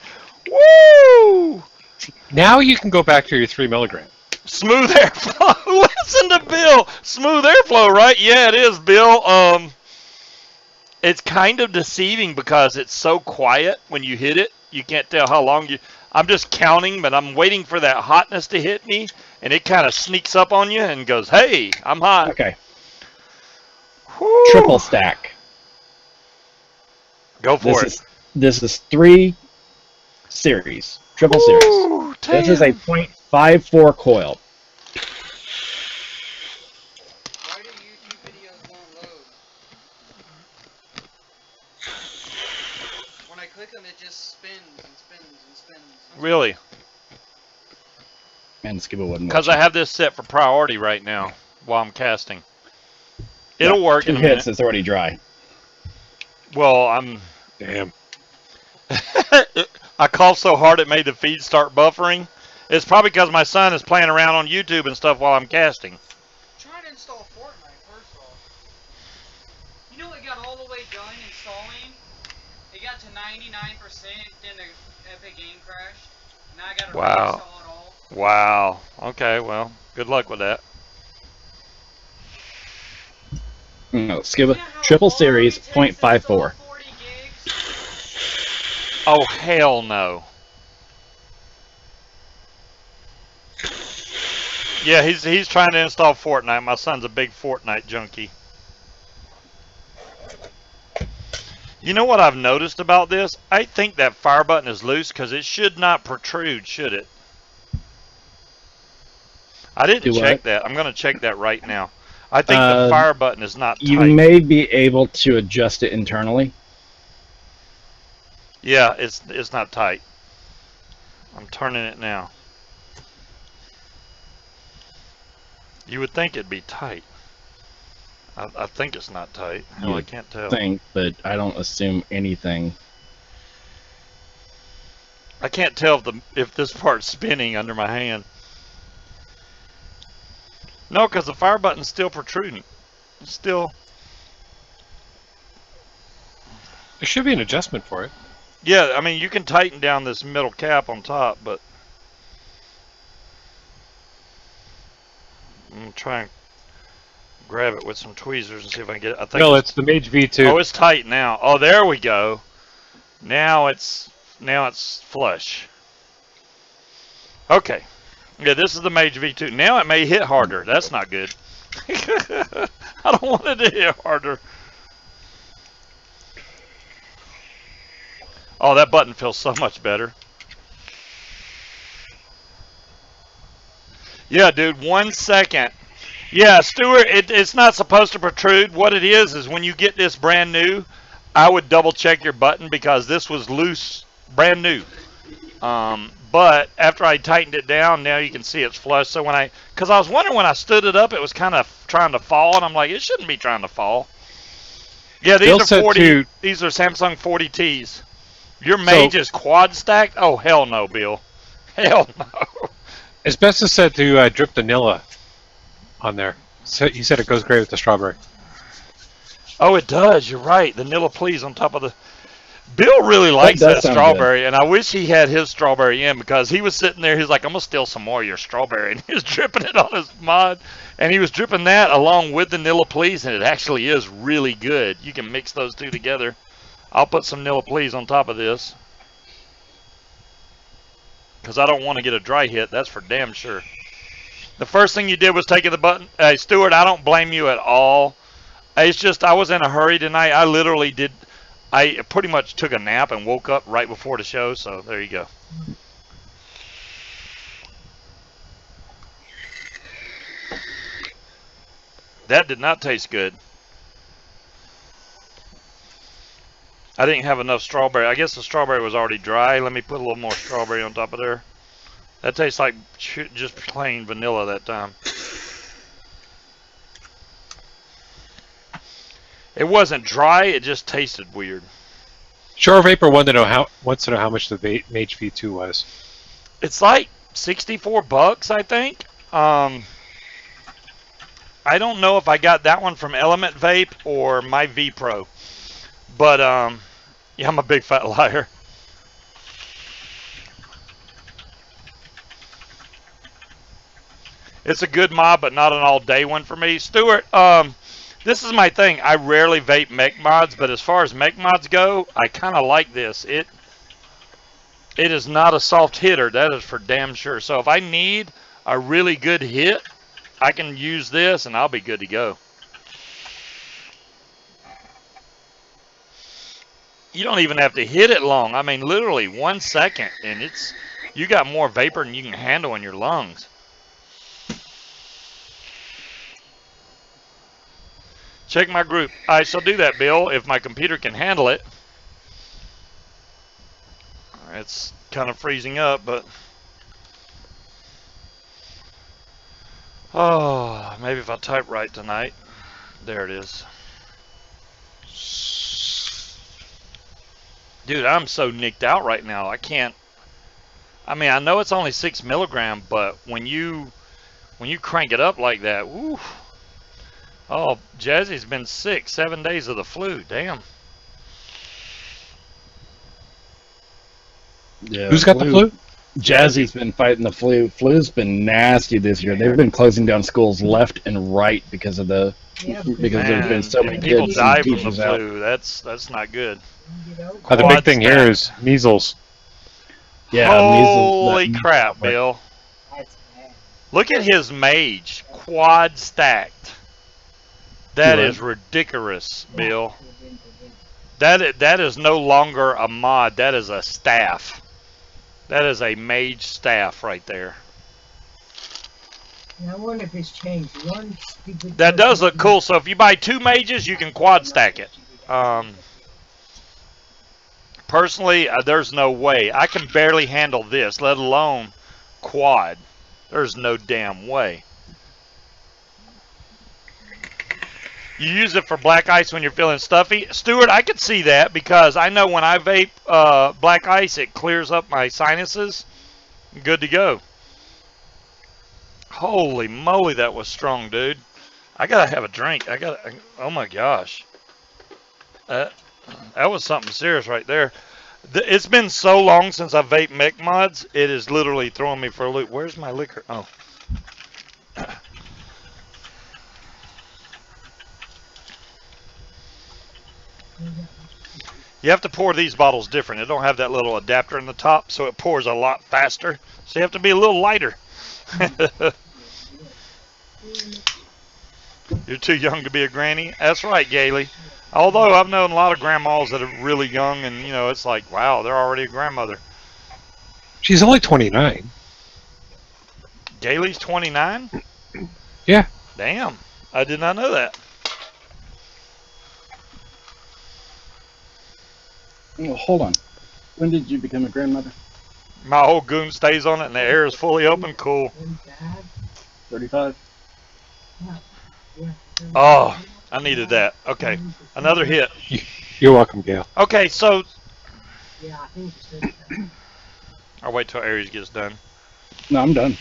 Woo! Now you can go back to your 3 milligram. Smooth airflow. Listen to Bill. Smooth airflow, right? Yeah, it is, Bill. It's kind of deceiving because it's so quiet when you hit it. You can't tell how long you... I'm just counting, but I'm waiting for that hotness to hit me, and it kind of sneaks up on you and goes, hey, I'm hot. Okay. Woo. Triple stack. Go for it. This is 3 series. Triple series. Ooh, This is a damn. .54 coil. Why do YouTube videos won't load? When I click them, it just spins and spins and spins. Really? Man, Scuba wasn't Because I watching. have this set for priority right now while I'm casting. It'll work 2 in a hits, minute. it's already dry. Well, I'm... Damn. I coughed so hard it made the feed start buffering. It's probably because my son is playing around on YouTube and stuff while I'm casting. Try to install Fortnite first off. You know it got all the way done installing? It got to 99%, then the Epic game crashed. Now I gotta Wow. reinstall it all. Wow. Okay, well, good luck with that. No, Scuba. You know how Triple long series, it takes to install 0.54. 40 gigs? Oh, hell no. Yeah, he's trying to install Fortnite. My son's a big Fortnite junkie. You know what I've noticed about this? I think that fire button is loose because it should not protrude, should it? I didn't Do check what? that. I'm going to check that right now. I think the fire button is not tight. You may be able to adjust it internally. Yeah, it's not tight. I'm turning it now. You would think it'd be tight. I think it's not tight. Hell, I can't tell. But I don't assume anything. I can't tell if this part's spinning under my hand. No, because the fire button's still protruding. It's still. There should be an adjustment for it. Yeah, I mean, you can tighten down this middle cap on top, but I'm going to try and grab it with some tweezers and see if I can get it. I think no, it's the Mage V2. Oh, it's tight now. Oh, there we go. Now it's flush. Okay. Yeah, this is the Mage V2. Now it may hit harder. That's not good. I don't want it to hit harder. Oh, that button feels so much better. Yeah, dude, 1 second. Yeah, Stuart, it's not supposed to protrude. What it is when you get this brand new, I would double check your button because this was loose, brand new. But after I tightened it down, now you can see it's flush. So because I was wondering when I stood it up, it was kind of trying to fall, and I'm like, it shouldn't be trying to fall. Yeah, these are 40. These are Samsung 40Ts. Your Mage is quad stacked? Oh, hell no, Bill. Hell no. Asbestos said to drip vanilla on there. So he said it goes great with the strawberry. Oh, it does. You're right. Vanilla please on top of the... Bill really likes that strawberry, good. And I wish he had his strawberry in because he was sitting there. He's like, I'm going to steal some more of your strawberry. And he was dripping it on his mod. And he was dripping that along with vanilla please, and it actually is really good. You can mix those two together. I'll put some vanilla please on top of this because I don't want to get a dry hit. That's for damn sure. The first thing you did was taking the button. Hey, Stuart, I don't blame you at all. It's just I was in a hurry tonight. I literally did. I pretty much took a nap and woke up right before the show, so there you go. That did not taste good. I didn't have enough strawberry. I guess the strawberry was already dry. Let me put a little more strawberry on top of there. That tastes like just plain vanilla that time. It wasn't dry. It just tasted weird. Shore Vapor wants to know how much the Mage V2 was. It's like $64, I think. I don't know if I got that one from Element Vape or my V Pro. But, yeah, I'm a big fat liar. It's a good mod, but not an all-day one for me. Stuart, this is my thing. I rarely vape mech mods, but as far as mech mods go, I kind of like this. It is not a soft hitter. That is for damn sure. So if I need a really good hit, I can use this, and I'll be good to go. You don't even have to hit it long. I mean, literally 1 second, and you got more vapor than you can handle in your lungs. Check my group. I shall do that, Bill, if my computer can handle it. It's kind of freezing up, but... Oh, maybe if I type right tonight. There it is. Dude, I'm so nicked out right now. I can't... I mean, I know it's only 6 milligrams, but when you crank it up like that, woo... Oh, Jazzy's been sick. 7 days of the flu. Damn. Yeah, who's got the flu? Jazzy's been fighting the flu. Flu's been nasty this year. They've been closing down schools left and right because of the because there's been so many people kids die and from the teachers flu. out. That's not good. The big thing here is measles. Yeah, holy measles, crap, Bill! That's bad. Look at his Mage, quad stacked. That is ridiculous, Bill. That is no longer a mod. That is a staff. That is a Mage staff right there. And I wonder if it's changed. One stupid. That does look cool. So if you buy 2 mages, you can quad stack it. Personally, there's no way. I can barely handle this, let alone quad. There's no damn way. You use it for black ice when you're feeling stuffy. Stuart, I could see that because I know when I vape black ice, it clears up my sinuses. Good to go. Holy moly, that was strong, dude. I gotta have a drink. Oh my gosh. That was something serious right there. It's been so long since I vaped mech mods, it is literally throwing me for a loop. Where's my liquor? Oh. You have to pour these bottles different. It don't have that little adapter in the top, so it pours a lot faster. So you have to be a little lighter. You're too young to be a granny? That's right, Gailey. Although I've known a lot of grandmas that are really young, and, you know, it's like, wow, they're already a grandmother. She's only 29. Gailey's 29? Yeah. Damn. I did not know that. Oh, hold on. When did you become a grandmother? My whole goon stays on it, and the air is fully open. Cool. 35. Oh, I needed that. Okay. Another hit. You're welcome, Gail. Okay, so... Yeah, I think it's I'll wait till Aries gets done. No, I'm done.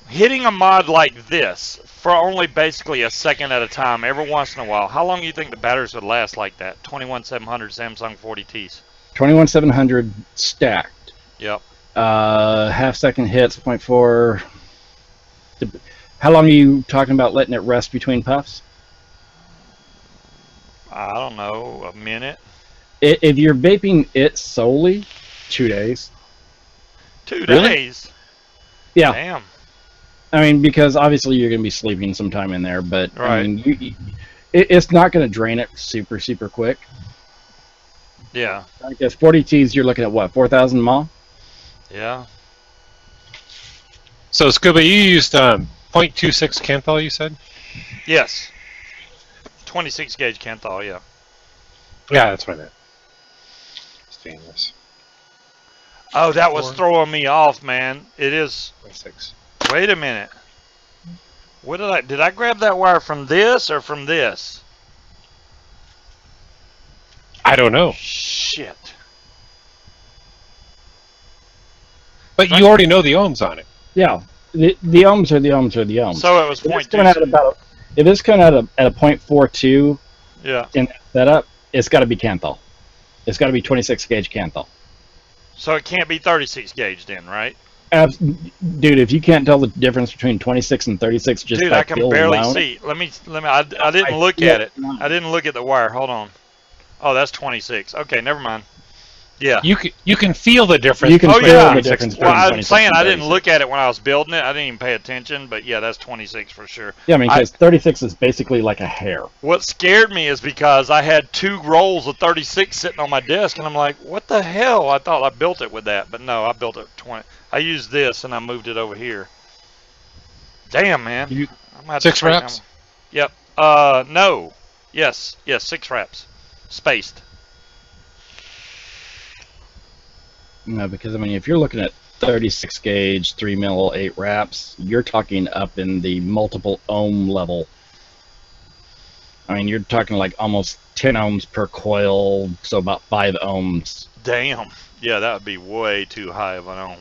Hitting a mod like this for only basically a second at a time every once in a while, how long do you think the batteries would last like that? 21700 Samsung 40Ts. 21700 stacked. Yep. Half second hits, 0.4. How long are you talking about letting it rest between puffs? I don't know, a minute. If you're vaping it solely, 2 days. 2 Really? days? Yeah. Damn. I mean, because obviously you're going to be sleeping sometime in there, but Right. I mean, it's not going to drain it super, super quick. Yeah. I guess 40 Ts, you're looking at what, 4,000 mAh? Yeah. So, Scuba, you used 0.26 Canthal, you said? Yes. 26 gauge Canthal, yeah. Yeah, that's what I meant. Stainless. Oh, that was throwing me off, man. It is. 26. Wait a minute. What did I grab that wire from this or from this? I don't know. Shit. But you already know the ohms on it. Yeah. The ohms are the ohms are the ohms. So it was If it's coming out if it's coming out at a 0.42 Yeah. in that setup, it's got to be Canthal. It's got to be 26 gauge Canthal. So it can't be 36 gauge then, right? Dude, if you can't tell the difference between 26 and 36, just Dude, by I can feel barely alone, see. Let me. I didn't look at it. I didn't look at the wire. Hold on. Oh, that's 26. Okay, never mind. Yeah. You can feel the difference. You can Oh, feel yeah. the difference Well, between I'm 26 saying and I didn't 36. look at it when I was building it. I didn't even pay attention, but yeah, that's 26 for sure. Yeah, I mean, because 36 is basically like a hair. What scared me is because I had 2 rolls of 36 sitting on my desk, and I'm like, what the hell? I thought I built it with that, but no, I built it 20. I used this, and I moved it over here. Damn, man. You, I'm gonna have to 6 straighten wraps? them. Yep. No. Yes, 6 wraps. Spaced. No, because I mean, if you're looking at 36 gauge, 3 mil, 8 wraps, you're talking up in the multiple ohm level. I mean, you're talking like almost 10 ohms per coil, so about 5 ohms. Damn. Yeah, that would be way too high of an ohm.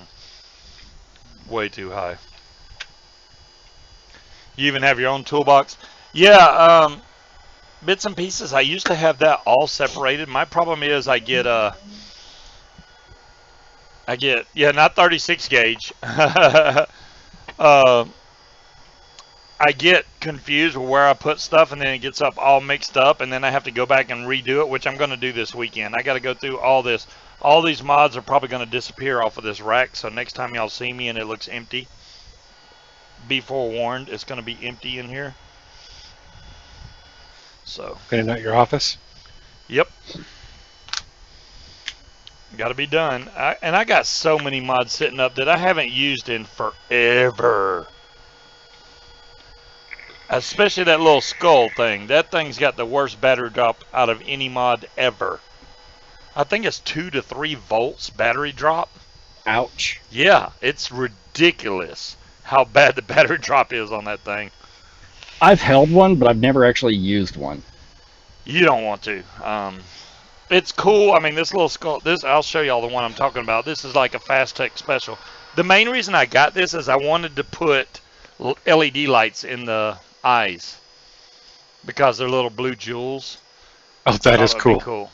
Way too high. You even have your own toolbox? Yeah, bits and pieces. I used to have that all separated. My problem is I get not 36 gauge. I get confused with where I put stuff, and then it gets up all mixed up, and then I have to go back and redo it, which I'm going to do this weekend. I got to go through all this. All these mods are probably going to disappear off of this rack, so next time y'all see me and it looks empty, be forewarned, it's going to be empty in here. So. Cleaning out your office? Yep. Got to be done. And I got so many mods sitting up that I haven't used in forever. Especially that little skull thing. That thing's got the worst battery drop out of any mod ever. I think it's 2 to 3 volts battery drop. Ouch. Yeah, it's ridiculous how bad the battery drop is on that thing. I've held one, but I've never actually used one. You don't want to. It's cool. I mean, this little skull, I'll show y'all the one I'm talking about. This is like a Fast Tech special. The main reason I got this is I wanted to put LED lights in the eyes because they're little blue jewels. Oh, that is cool. Cool.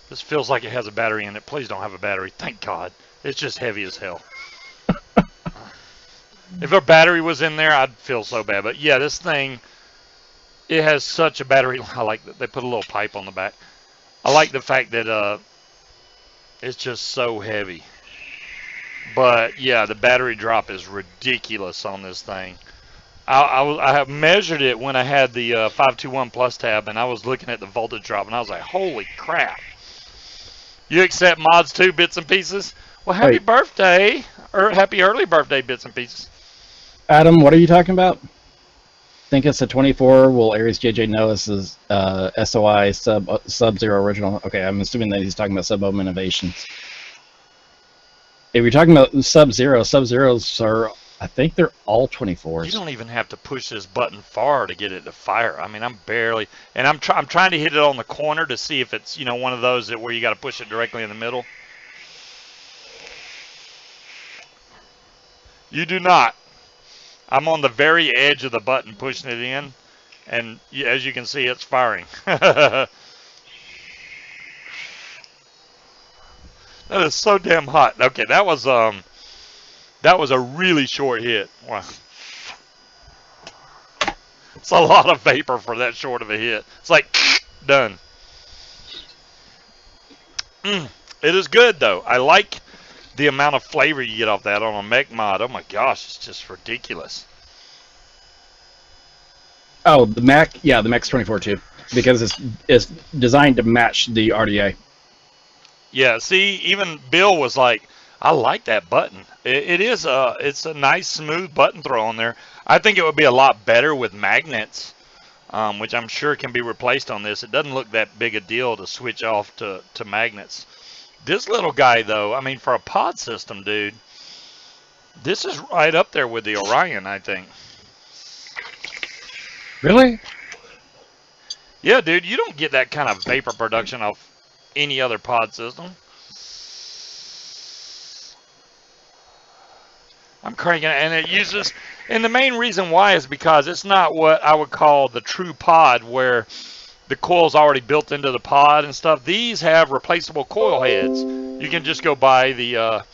This feels like it has a battery in it. Please don't have a battery. Thank God. It's just heavy as hell. If a battery was in there, I'd feel so bad. But yeah, this thing, it has such a battery. I like that they put a little pipe on the back. I like the fact that it's just so heavy. But yeah, the battery drop is ridiculous on this thing. I have measured it when I had the 521 Plus tab, and I was looking at the voltage drop, and I was like, holy crap. You accept mods too, bits and pieces? Well, happy birthday, or happy early birthday, bits and pieces. Adam, what are you talking about? Think it's a 24. Will Aries JJ know this is SOI Sub-Zero original? Okay, I'm assuming that he's talking about Sub-Ohm Innovations. If you're talking about Sub-Zeros are, I think they're all 24s. You don't even have to push this button far to get it to fire. I mean, I'm barely, and I'm trying to hit it on the corner to see if it's, you know, one of those that where you got to push it directly in the middle. You do not. I'm on the very edge of the button pushing it in, and as you can see, it's firing. That is so damn hot. Okay, that was a really short hit. Wow. It's a lot of vapor for that short of a hit. It's like done. It is good though. I like the amount of flavor you get off that on a mech mod. Oh my gosh, it's just ridiculous. Oh, the Mac, yeah, the Mac's 24 too, because it's designed to match the RDA. Yeah, see, even Bill was like, I like that button. It's a nice smooth button throw on there. I think it would be a lot better with magnets, which I'm sure can be replaced on this. It doesn't look that big a deal to switch off to magnets. This little guy, though, I mean, for a pod system, dude, this is right up there with the Orion, I think. Really? Yeah, dude, you don't get that kind of vapor production off any other pod system. I'm cranking it, and it uses, and the main reason why is because it's not what I would call the true pod, where the coil's already built into the pod and stuff. These have replaceable coil heads. You can just go buy the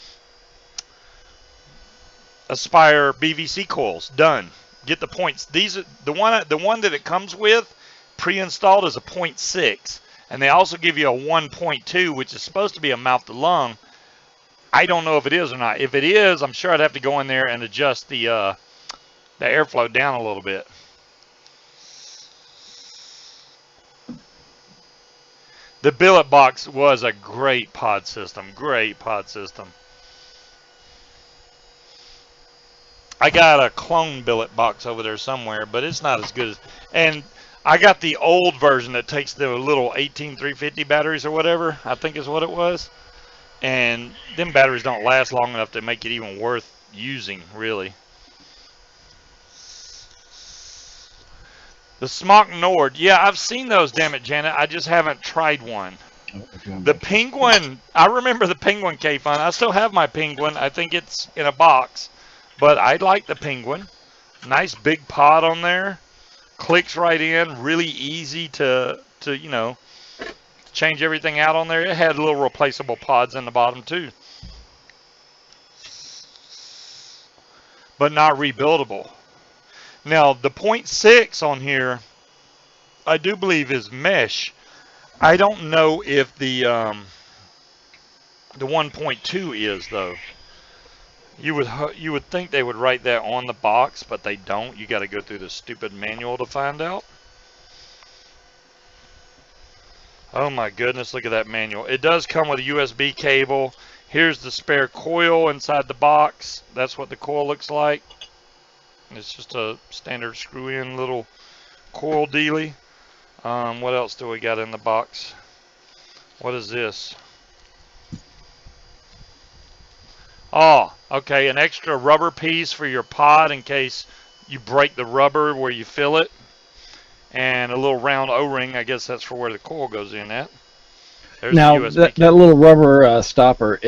Aspire BVC coils. Done. Get the points. These are the one that it comes with pre-installed is a 0.6, and they also give you a 1.2, which is supposed to be a mouth to lung. I don't know if it is or not. If it is, I'm sure I'd have to go in there and adjust the airflow down a little bit. The billet box was a great pod system. Great pod system. I got a clone billet box over there somewhere, but it's not as good as... And I got the old version that takes the little 18350 batteries or whatever, I think is what it was. And them batteries don't last long enough to make it even worth using, really. The Smock Nord. Yeah, I've seen those, damn it, Janet. I just haven't tried one. The Penguin, I remember the Penguin K-Fun. I still have my Penguin. I think it's in a box. But I like the Penguin. Nice big pod on there. Clicks right in. Really easy to you know, change everything out on there. It had little replaceable pods in the bottom too. But not rebuildable. Now, the 0.6 on here, I do believe is mesh. I don't know if the 1.2 is, though. You would think they would write that on the box, but they don't. You got to go through the stupid manual to find out. Oh my goodness, look at that manual. It does come with a USB cable. Here's the spare coil inside the box. That's what the coil looks like. It's just a standard screw-in little coil dealy. What else do we got in the box? What is this? Oh, okay, an extra rubber piece for your pod in case you break the rubber where you fill it. And a little round O-ring, I guess that's for where the coil goes in at. There's Now, the USB that cable. little rubber stopper,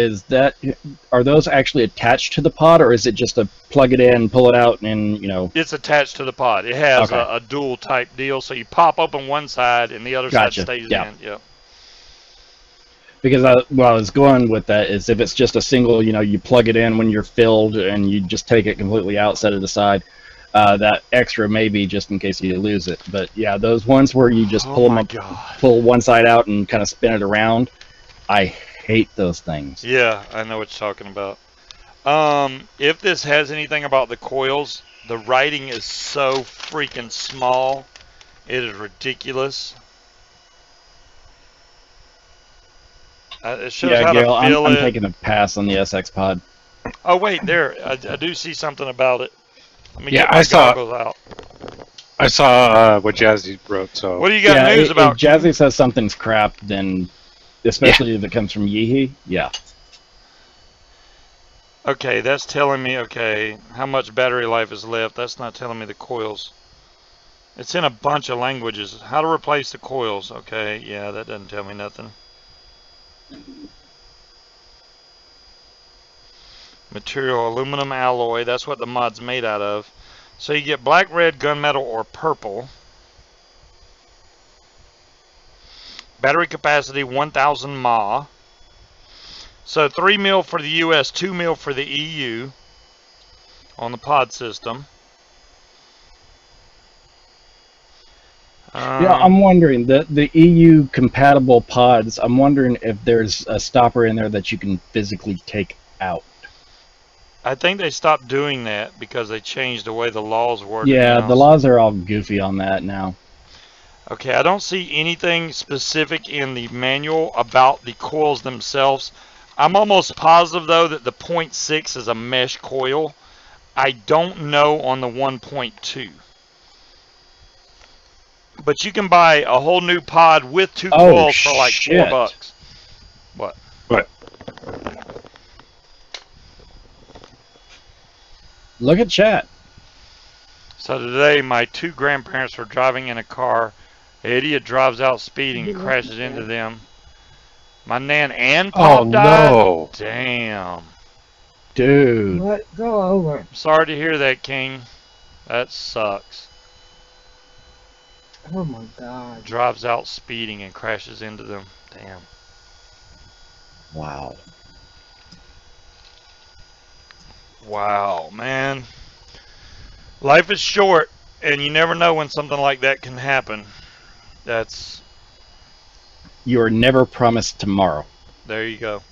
are those actually attached to the pod, or is it just a plug it in, pull it out, and, you know? It's attached to the pod. It has Okay. a dual type deal, so you pop open one side and the other Gotcha. side stays Yeah. in. Yep. Because what I was going with that is if it's just a single, you know, you plug it in when you're filled and you just take it completely out, set it aside, that extra maybe just in case you lose it. But yeah, those ones where you just pull them up, pull one side out and kind of spin it around, I hate those things. Yeah, I know what you're talking about. If this has anything about the coils, the writing is so freaking small. It is ridiculous. It shows Yeah, how Gail, to fill I'm it. taking a pass on the SX pod. Oh wait, there. I do see something about it. Let me Yeah, get my I saw- goggles out. I saw what Jazzy wrote. So What do you got Yeah, news about? if Jazzy says something's crap, then especially if it comes from Yeehee, yeah. Okay, that's telling me, okay, how much battery life is left. That's not telling me the coils. It's in a bunch of languages. How to replace the coils. Okay, yeah, that doesn't tell me nothing. Material, aluminum alloy. That's what the mod's made out of. So you get black, red, gunmetal, or purple. Battery capacity 1,000 mAh. So 3 mil for the US, 2 mil for the EU on the pod system. Yeah, I'm wondering, the EU compatible pods, I'm wondering if there's a stopper in there that you can physically take out. I think they stopped doing that because they changed the way the laws work. Yeah, now. the laws are all goofy on that now. Okay, I don't see anything specific in the manual about the coils themselves. I'm almost positive, though, that the 0.6 is a mesh coil. I don't know on the 1.2. But you can buy a whole new pod with two coils for like shit. $4. What? What? Look at chat. So today, my two grandparents were driving in a car. An idiot drives out speeding and crashes into them. My nan and Pop died? no. Damn. Dude. What? Go over. Sorry to hear that, King. That sucks. Oh my God. Drives out speeding and crashes into them. Damn. Wow. Wow, man. Life is short, and you never know when something like that can happen. That's... You are never promised tomorrow. There you go.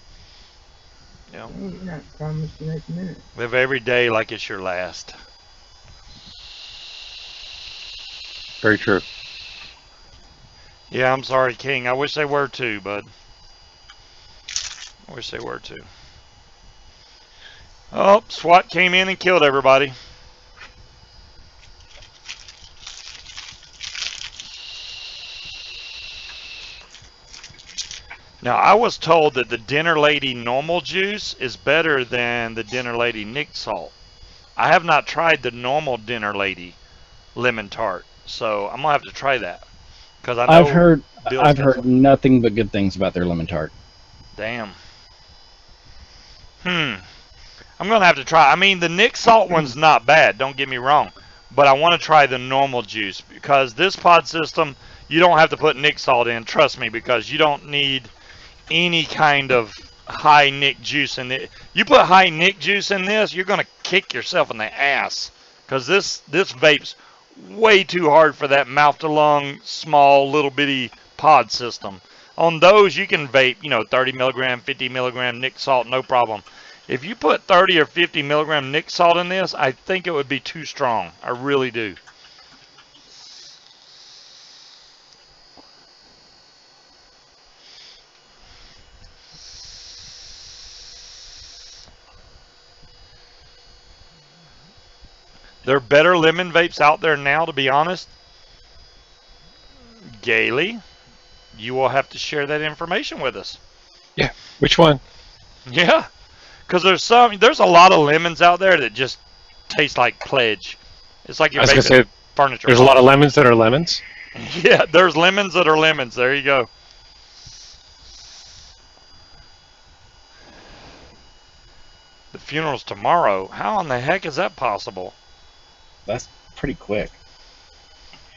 Yeah. You're not promised next minute. Live every day like it's your last. Very true. Yeah, I'm sorry, King. I wish they were too, bud. I wish they were too. Oh, SWAT came in and killed everybody. Now, I was told that the Dinner Lady normal juice is better than the Dinner Lady Nick Salt. I have not tried the normal Dinner Lady lemon tart, so I'm gonna have to try that. Because I know I've heard nothing but good things about their lemon tart. Damn. I'm gonna have to try. I mean, the Nick Salt one's not bad. Don't get me wrong, but I want to try the normal juice because this pod system, you don't have to put Nick Salt in. Trust me, because you don't need any kind of high Nick juice in it. You put high Nick juice in this, you're gonna kick yourself in the ass because this vape's way too hard for that mouth to lung small little bitty pod system. On those you can vape, 30 milligram, 50 milligram Nick Salt, no problem. If you put 30 or 50 milligram Nick Salt in this, I think it would be too strong. I really do. There are better lemon vapes out there now, to be honest. Gailey, you will have to share that information with us. Yeah. Which one? Yeah, because there's a lot of lemons out there that just taste like Pledge. It's like you're I was gonna vaping say, furniture. there's a lot of lemons that are lemons. Yeah, there's lemons that are lemons. There you go. The funeral's tomorrow. How in the heck is that possible? That's pretty quick.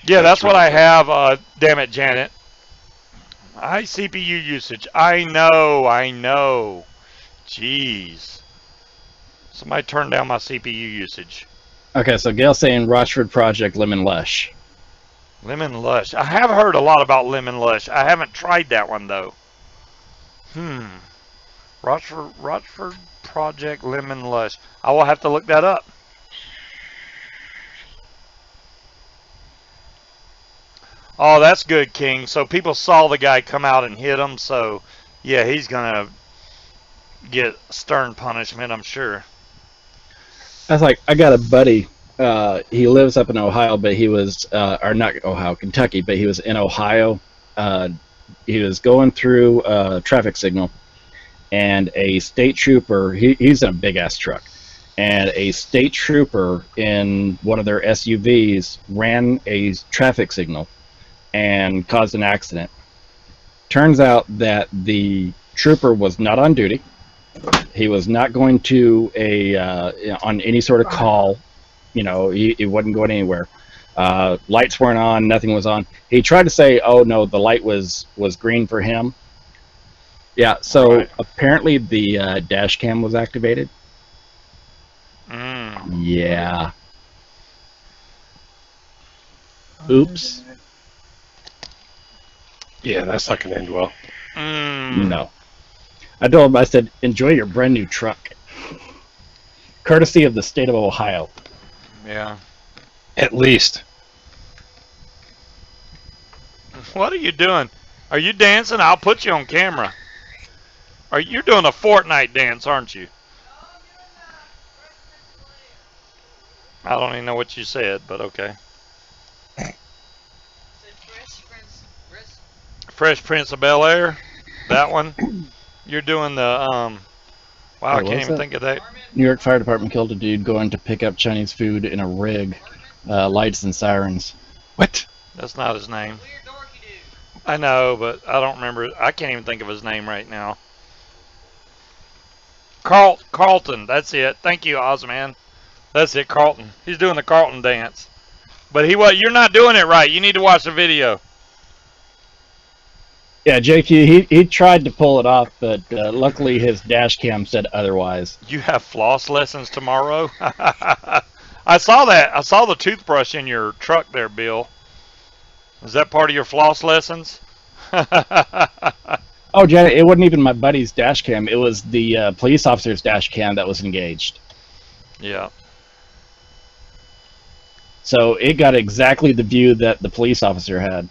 Yeah, that's what I have. Damn it, Janet. High CPU usage. I know. Jeez. Somebody turn down my CPU usage. Okay, so Gail's saying Rochford Project Lemon Lush. Lemon Lush. I have heard a lot about Lemon Lush. I haven't tried that one, though. Rochford Project Lemon Lush. I will have to look that up. Oh, that's good, King. So people saw the guy come out and hit him, so yeah, he's gonna get stern punishment, I'm sure. I was like, I got a buddy. He lives up in Ohio, but he was, or not Ohio, Kentucky, but he was in Ohio. He was going through a traffic signal, and a state trooper, he's in a big-ass truck, and a state trooper in one of their SUVs ran a traffic signal and caused an accident. Turns out that the trooper was not on duty. He was not going to on any sort of call. You know, he wasn't going anywhere. Lights weren't on, nothing was on. He tried to say, oh no, the light was green for him. Yeah, so right. Apparently the dash cam was activated. Yeah. Oops. Yeah, that's not going to end well. No. I told him, I said, enjoy your brand new truck. Courtesy of the state of Ohio. Yeah. At least. What are you doing? Are you dancing? I'll put you on camera. You're doing a Fortnite dance, aren't you? I don't even know what you said, but okay. Fresh Prince of Bel-Air, that one. You're doing the wow, I can't even think of that. New York Fire Department killed a dude going to pick up Chinese food in a rig. Lights and sirens. What? That's not his name. I know, but I don't remember. I can't even think of his name right now. Carlton, that's it. Thank you, Ozman. That's it, Carlton. He's doing the Carlton dance. But you're not doing it right. You need to watch the video. Yeah, JQ, he tried to pull it off, but luckily his dash cam said otherwise. You have floss lessons tomorrow? I saw that. I saw the toothbrush in your truck there, Bill. Is that part of your floss lessons? Oh, Janet, it wasn't even my buddy's dash cam. It was the police officer's dash cam that was engaged. Yeah. So it got exactly the view that the police officer had.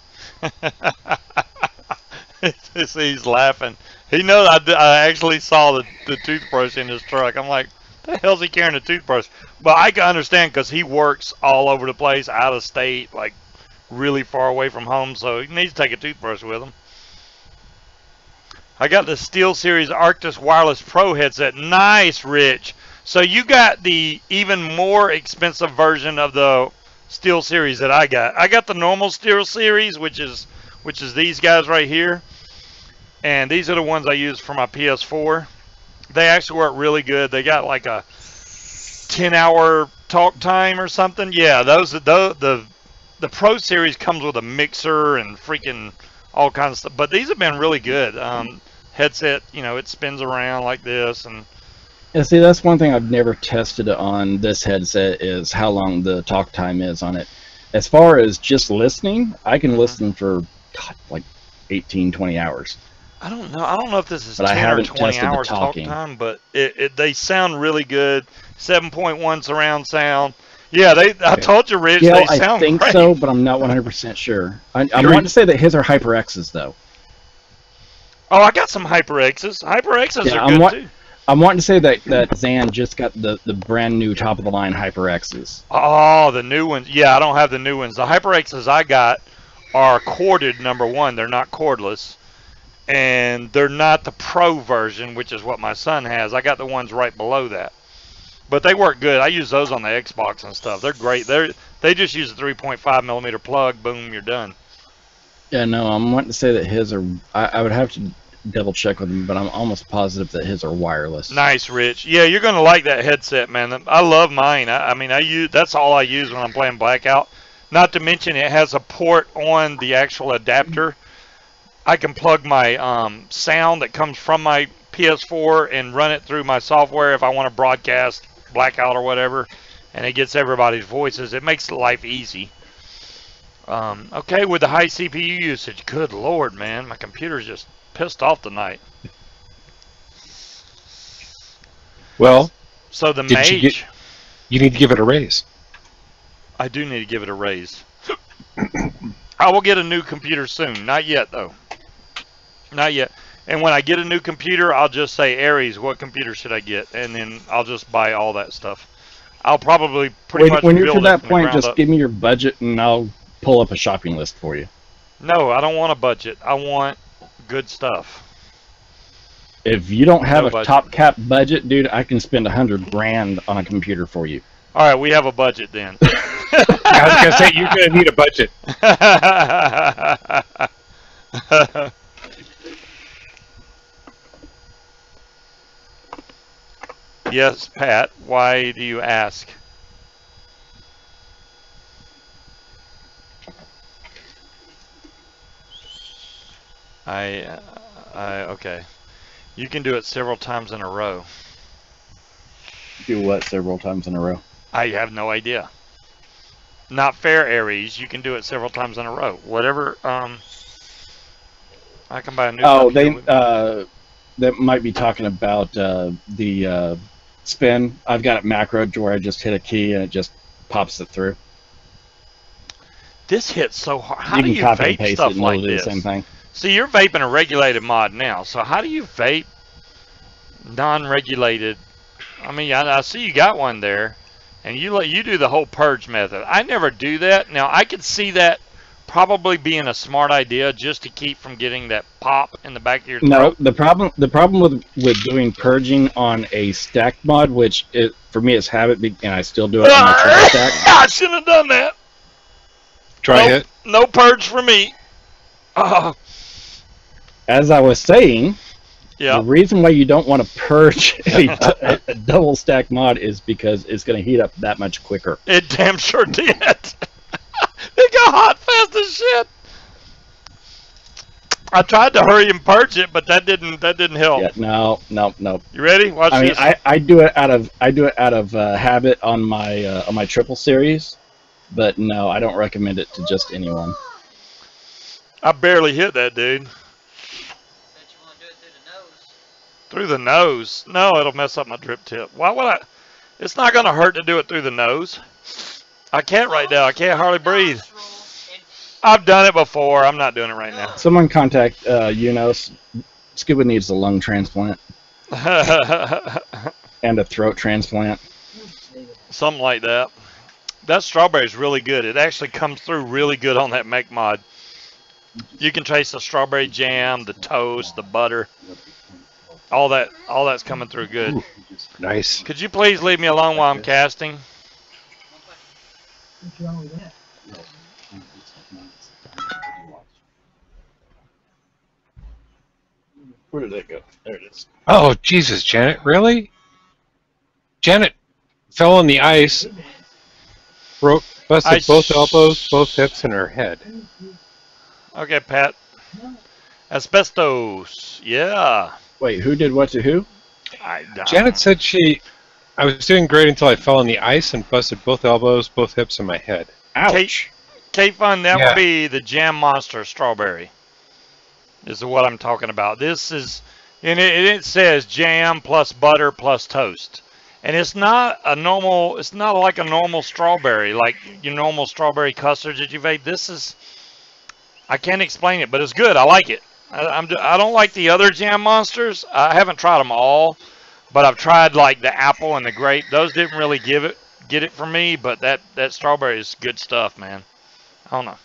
He's laughing. He knows I actually saw the toothbrush in his truck. I'm like, the hell's he carrying a toothbrush? But I can understand because he works all over the place, out of state, like really far away from home, so he needs to take a toothbrush with him. I got the SteelSeries Arctis Wireless Pro headset. Nice, Rich. So you got the even more expensive version of the SteelSeries that I got. I got the normal SteelSeries, which is these guys right here. And these are the ones I use for my PS4. They actually work really good. They got like a 10-hour talk time or something. Yeah, the Pro Series comes with a mixer and freaking all kinds of stuff. But these have been really good. Headset, you know, it spins around like this. And yeah, see, that's one thing I've never tested on this headset is how long the talk time is on it. As far as just listening, I can listen for like 18, 20 hours. I don't know. I don't know if this is but 10 I haven't or 20 tested hours the talk talking. time, but they sound really good. 7.1 surround sound. Yeah, I told you, Rich, Yeah, they sound I think great. so, but I'm not 100% sure. I want to say that his are HyperX's, though. Oh, I got some HyperX's. HyperX's are good, too. I'm wanting to say that Zan just got the brand new top of the line HyperXs. Oh, the new ones. Yeah, I don't have the new ones. The HyperXs I got are corded, number one. They're not cordless. And they're not the Pro version, which is what my son has. I got the ones right below that. But they work good. I use those on the Xbox and stuff. They're great. They just use a 3.5 millimeter plug. Boom, you're done. Yeah, no, I'm wanting to say that his are. I would have to double check with him, but I'm almost positive that his are wireless. Nice, Rich. Yeah, you're gonna like that headset, man. I love mine. I mean, I use that's all I use when I'm playing Blackout. Not to mention it has a port on the actual adapter. I can plug my sound that comes from my PS4 and run it through my software if I want to broadcast Blackout or whatever, and it gets everybody's voices. It makes life easy. Okay, with the high CPU usage, good lord, man, my computer's just pissed off tonight. Well, so the Mage, you need to give it a raise. I do need to give it a raise. I will get a new computer soon. Not yet, though. Not yet. And when I get a new computer, I'll just say, Aries, what computer should I get? And then I'll just buy all that stuff. I'll probably pretty much when you're to build that it point, from the ground just up. give me your budget and I'll pull up a shopping list for you. No, I don't want a budget. I want good stuff. If you don't have No a budget. top cap budget, dude, I can spend $100 grand on a computer for you. All right, we have a budget then. I was gonna say you're gonna need a budget. Yes, Pat. Why do you ask? Okay. You can do it several times in a row. Do what several times in a row? I have no idea. Not fair, Aries. You can do it several times in a row. Whatever. I can buy a new. Oh, computer. they might be talking about the spin. I've got it macroed to where I just hit a key and it just pops it through. This hits so hard. How You do can you copy and vape paste it stuff and like it'll do this? the same thing. See, you're vaping a regulated mod now. So how do you vape non-regulated? I mean, I see you got one there, and you do the whole purge method. I never do that. Now I could see that probably being a smart idea just to keep from getting that pop in the back of your throat. No, the problem with doing purging on a stack mod, which for me is habit, and I still do it on my triple stack. I shouldn't have done that. Try Nope, it. No purge for me. As I was saying, Yeah. the reason why you don't want to purge a double stack mod is because it's going to heat up that much quicker. It damn sure did. It got hot fast as shit. I tried to hurry and purge it, but that didn't help. Yeah, no. You ready? Watch I mean, this. I do it out of habit on my triple series, but no, I don't recommend it to just anyone. I barely hit that dude. Bet you want to do it through the nose. Through the nose? No, it'll mess up my drip tip. Why would I? It's not going to hurt to do it through the nose. I can't right now. I can't hardly breathe. I've done it before. I'm not doing it right now. Someone contact Unos. Scuba needs a lung transplant and a throat transplant. Something like that. That strawberry is really good. It actually comes through really good on that make mod. You can taste the strawberry jam, the toast, the butter. All that's coming through good. Ooh, nice. Could you please leave me alone while I'm casting? What's wrong with that? Where did it go? There it is. Oh, Jesus, Janet, really? Janet fell on the ice, busted both elbows, both hips, and her head. Okay, Pat. Asbestos. Yeah. Wait, who did what to who? Janet said I was doing great until I fell on the ice and busted both elbows, both hips, and my head. Ouch. Kate Fun, that Yeah. would be the Jam Monster Strawberry. This is what I'm talking about. This is, and it says jam plus butter plus toast. And it's not like a normal strawberry, like your normal strawberry custards that you vape. This is, I can't explain it, but it's good. I like it. I don't like the other Jam Monsters. I haven't tried them all, But I've tried like the apple and the grape. Those didn't really get it for me. But that strawberry is good stuff, man. I don't know.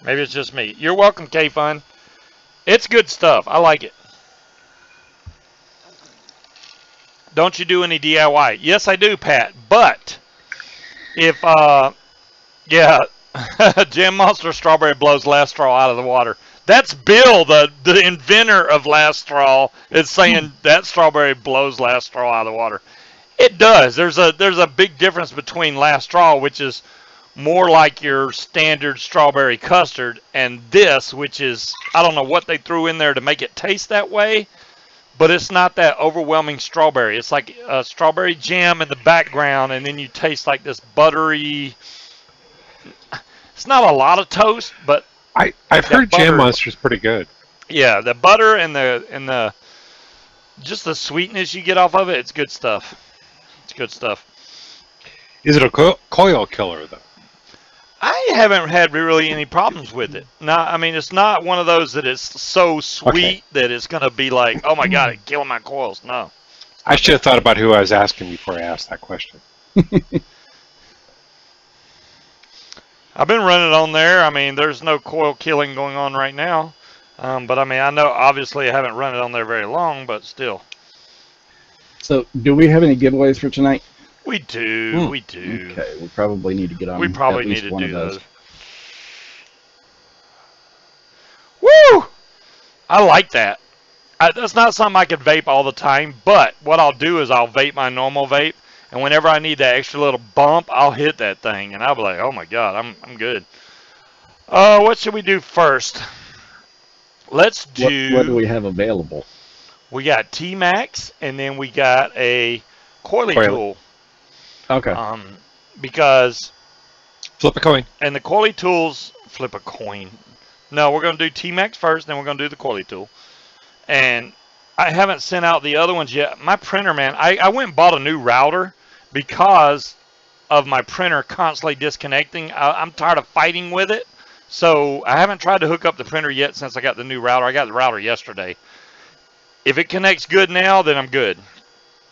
Maybe it's just me. You're welcome, K-Fun. It's good stuff. I like it. Don't you do any DIY? Yes, I do, Pat. But if, yeah, Jam Monster Strawberry blows Last Straw out of the water. That's Bill, the inventor of Last Straw, is saying that strawberry blows Last Straw out of the water. It does. There's a big difference between Last Straw, which is more like your standard strawberry custard, and this, which is, I don't know what they threw in there to make it taste that way, but it's not that overwhelming strawberry. It's like a strawberry jam in the background, and then you taste like this buttery. It's not a lot of toast, but I've heard Jam Monster's pretty good. Yeah, the butter and the just the sweetness you get off of it, it's good stuff. It's good stuff. Is it a coil killer though? I haven't had really any problems with it. No, I mean, it's not one of those that is so sweet that it's going to be like, oh my God, it's killing my coils. No. I should have thought about who I was asking before I asked that question. I've been running on there. I mean, there's no coil killing going on right now. But I mean, I know obviously I haven't run it on there very long, but still. So, do we have any giveaways for tonight? We do. We do. Okay, we probably need to get on. We probably at least need to one do of those. Woo! I like that. That's not something I could vape all the time, but what I'll do is I'll vape my normal vape, and whenever I need that extra little bump, I'll hit that thing, and I'll be like, oh my God, I'm good. What should we do first? Let's do... What do we have available? We got T-Max, and then we got a coily tool. Okay. Because... Flip a coin. And the coily tools... Flip a coin. No, we're going to do T-Max first, then we're going to do the coily tool. And I haven't sent out the other ones yet. My printer, man, I went and bought a new router because of my printer constantly disconnecting. I'm tired of fighting with it. So I haven't tried to hook up the printer yet since I got the new router. I got the router yesterday. If it connects good now, then I'm good.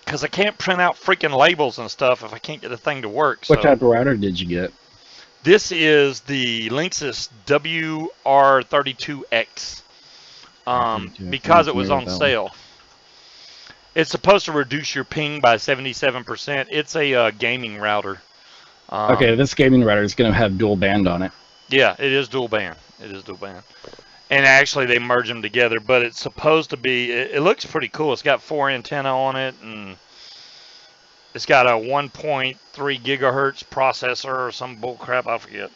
Because I can't print out freaking labels and stuff if I can't get the thing to work. What type of router did you get? This is the Linksys WR32X. Because it was on sale. It's supposed to reduce your ping by 77%. It's a gaming router. Okay, this gaming router is going to have dual band on it. Yeah, it is dual band. It is dual band. And actually, they merge them together, but it's supposed to be... It looks pretty cool. It's got 4 antenna on it, and it's got a 1.3 gigahertz processor or some bull crap, I forget.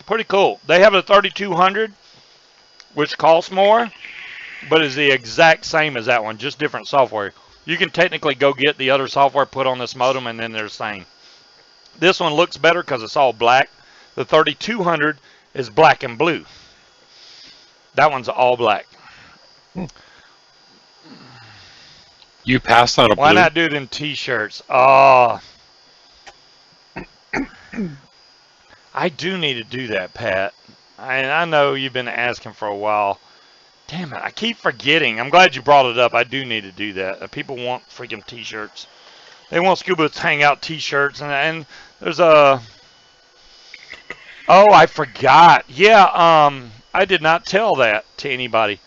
Pretty cool. They have a 3200, which costs more, but is the exact same as that one, just different software. You can technically go get the other software, put on this modem, and then they're the same. This one looks better because it's all black. The 3200 is black and blue. That one's all black. You passed on a blue. Why not do them t-shirts? Oh. I do need to do that, Pat. I know you've been asking for a while. Damn it, I keep forgetting. I'm glad you brought it up. I do need to do that. People want freaking t-shirts. They want Scuba to hang out t-shirts. And there's a... Oh, I forgot. Yeah, I did not tell that to anybody.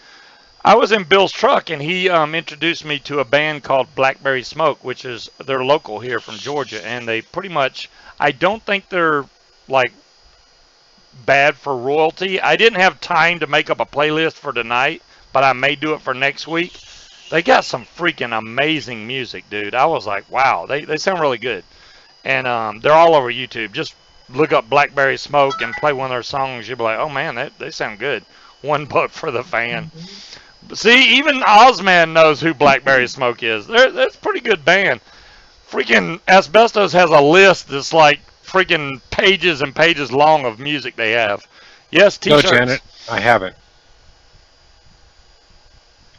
I was in Bill's truck, and he introduced me to a band called Blackberry Smoke, which is, they're local here from Georgia. And they pretty much, I don't think they're, like, bad for royalty. I didn't have time to make up a playlist for tonight, but I may do it for next week. They got some freaking amazing music, dude. I was like, wow, they sound really good. And they're all over YouTube. Just look up Blackberry Smoke and play one of their songs. You'll be like, oh man, they sound good. $1 for the fan. See, even Ozman knows who Blackberry Smoke is. That's a pretty good band. Freaking Asbestos has a list that's like freaking pages and pages long of music they have. Yes, t-shirts. No, Janet, I haven't.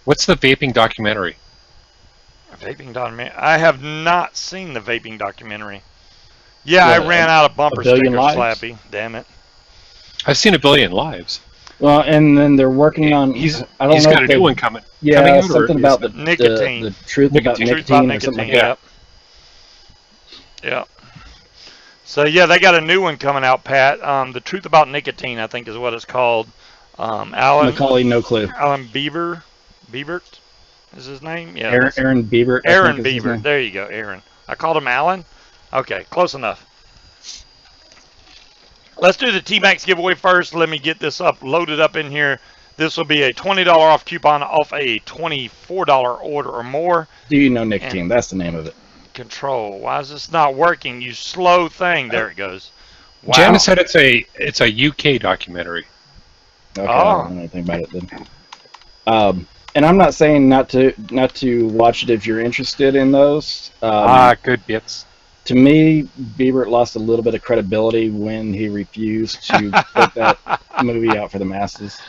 What's the vaping documentary? A vaping documentary? I have not seen the vaping documentary. Yeah, I ran out of bumper stickers, Slappy. Damn it. I've seen 1 billion lives. Well, and then they're working on. He's I don't know got if a they- new one coming. Yeah, coming out, or something is about it- the Nicotine. the truth about Nicotine. Truth about nicotine or something like nicotine. that. Yep. Yep. So yeah, they got a new one coming out, Pat. The Truth About Nicotine, I think, is what it's called. Alan Macaulay, no clue. Biebert is his name. Yeah. Aaron Bieber. Aaron Bieber. There you go, Aaron. I called him Alan. Okay, close enough. Let's do the T-Max giveaway first. Let me get this loaded up in here. This will be a $20 off coupon off a $24 order or more. Do you know nicotine? That's the name of it. Control. Why is this not working? You slow thing. There it goes. Wow. Janice said it's a UK documentary. Okay, I don't know anything about it then. And I'm not saying not to watch it if you're interested in those. Good bits. To me, Bieber lost a little bit of credibility when he refused to put that movie out for the masses.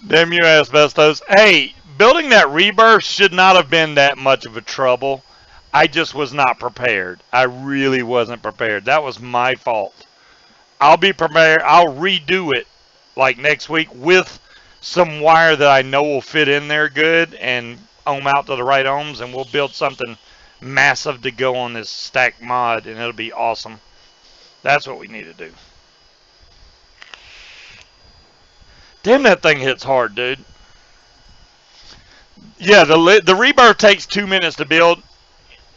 Damn you, asbestos. Hey, building that Rebirth should not have been that much of a trouble. I just was not prepared. I really wasn't prepared. That was my fault. I'll be prepared. I'll redo it like next week with some wire that I know will fit in there good and ohm out to the right ohms, and we'll build something massive to go on this stack mod, and it'll be awesome. That's what we need to do. Damn, that thing hits hard, dude. Yeah, the Rebirth takes 2 minutes to build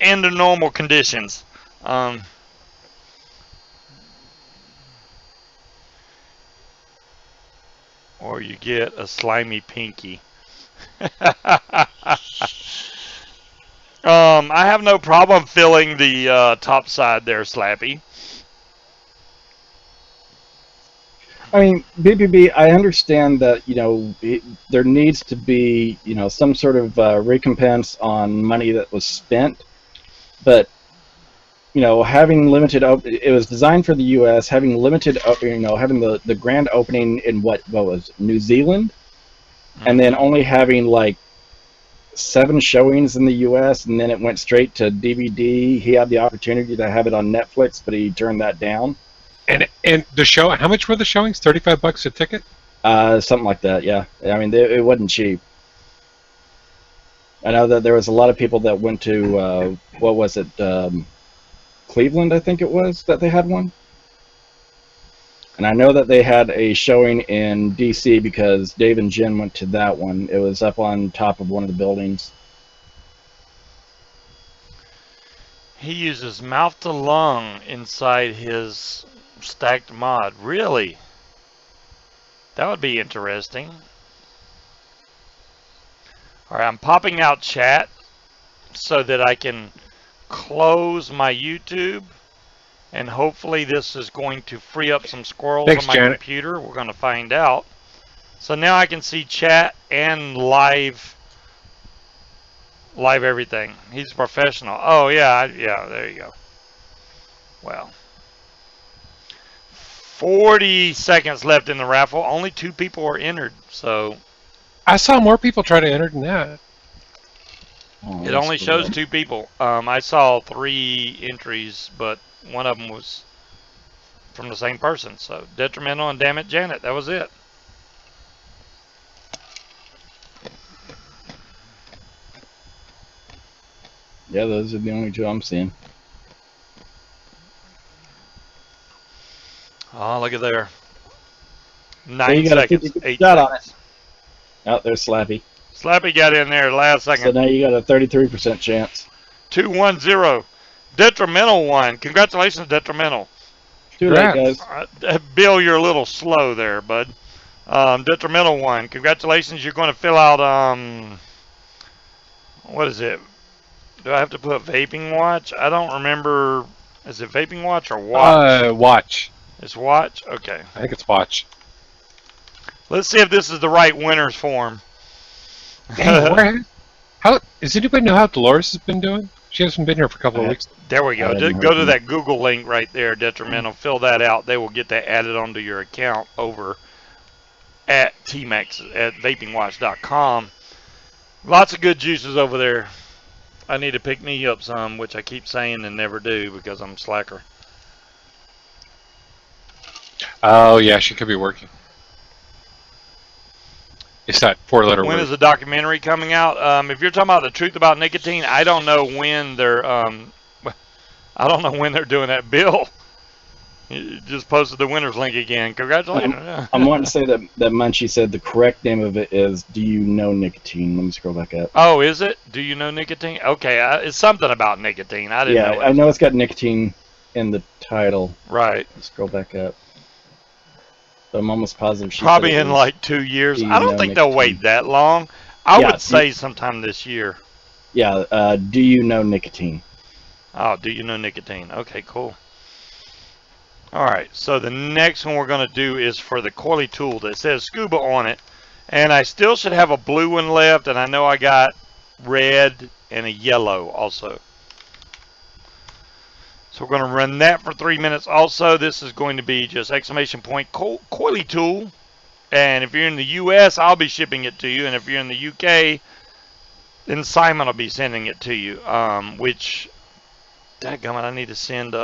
under normal conditions. Or you get a slimy pinky. I have no problem filling the top side there, Slappy. I mean, BBB, I understand that, there needs to be, some sort of recompense on money that was spent, but, having limited, it was designed for the U.S., having limited, having the grand opening in what was New Zealand, and then only having like 7 showings in the U.S., and then it went straight to DVD. He had the opportunity to have it on Netflix, but he turned that down. And the show, how much were the showings? $35 a ticket? Something like that, yeah. I mean, it wasn't cheap. I know that there was a lot of people that went to, what was it, Cleveland, I think it was, that they had one. And I know that they had a showing in D.C. because Dave and Jen went to that one. It was up on top of one of the buildings. He uses mouth to lung inside his stacked mod. Really? That would be interesting. Alright, I'm popping out chat so that I can close my YouTube, and hopefully this is going to free up some squirrels on my computer. We're going to find out. So now I can see chat and live everything. He's a professional. Oh yeah, there you go. Well, 40 seconds left in the raffle. Only 2 people were entered, so I saw more people try to enter than that. Oh, it only shows 2 people. I saw 3 entries, but one of them was from the same person. So Detrimental and Damn It Janet. That was it. Yeah, those are the only 2 I'm seeing. Oh, look at there. So 9 you got seconds. a 8 shot seconds. on it. Oh, there's Slappy. Slappy got in there last So second. now you got a 33% chance. 2-1-0. Detrimental won. Congratulations, Detrimental. Too late, guys. Bill, you're a little slow there, bud. Detrimental won. Congratulations. You're going to fill out, what is it? Do I have to put Vaping Watch? I don't remember. Is it Vaping Watch or Watch? Watch. It's Watch? Okay. I think it's Watch. Let's see if this is the right winner's form. Dang, does anybody know how Dolores has been doing? She hasn't been here for a couple of weeks. There we go. Just go to that Google link right there, Detrimental. Fill that out. They will get that added onto your account over at T-Max at vapingwatch.com. Lots of good juices over there. I need to pick me up some, which I keep saying and never do because I'm slacker. Oh, yeah, she could be working. It's that four-letter When word. is the documentary coming out? If you're talking about the truth about nicotine, I don't know when they're I don't know when they're doing that. Bill, you just posted the winners link again. Congratulations. I'm wanting to say that Munchie said the correct name of it is "Do You Know Nicotine?" Let me scroll back up. Oh, is it? Do you know nicotine? Okay, it's something about nicotine. I didn't know. Yeah, I know it's got nicotine in the title. Right. Let's scroll back up. But I'm almost positive she Probably said it in was like 2 years. Do You I don't Know think they'll Nicotine. wait that long. I Yeah, would say sometime this year. Yeah, Do You Know Nicotine? Oh, do you know nicotine? Okay, cool. All right, so the next one we're going to do is for the coily tool that says Scuba on it. And I still should have a blue one left, and I know I got red and a yellow also. So we're going to run that for 3 minutes. Also, this is going to be just exclamation point coily tool. And if you're in the U.S., I'll be shipping it to you. And if you're in the U.K., then Simon will be sending it to you. Which, dadgummit, I need to send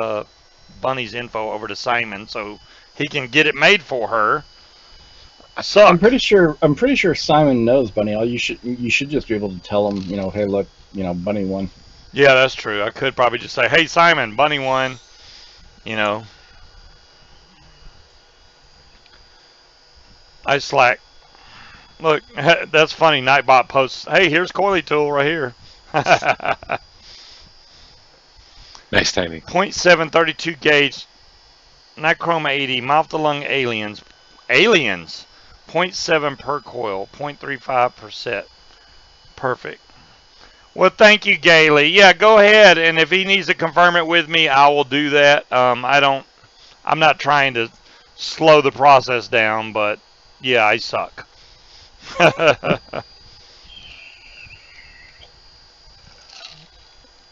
Bunny's info over to Simon so he can get it made for her. I suck. I'm pretty sure Simon knows Bunny. You should just be able to tell him, hey, look, Bunny won. Yeah, that's true. I could probably just say, hey, Simon, Bunny won. I slack. Look, that's funny. Nightbot posts, hey, here's coily tool right here. Nice timing. 0.732 gauge, Nichroma 80, mouth to lung aliens. 0.7 per coil, 0.35%. Perfect. Well, thank you, Gailey. Yeah, go ahead, and if he needs to confirm it with me, I will do that. I'm not trying to slow the process down, but yeah, I suck.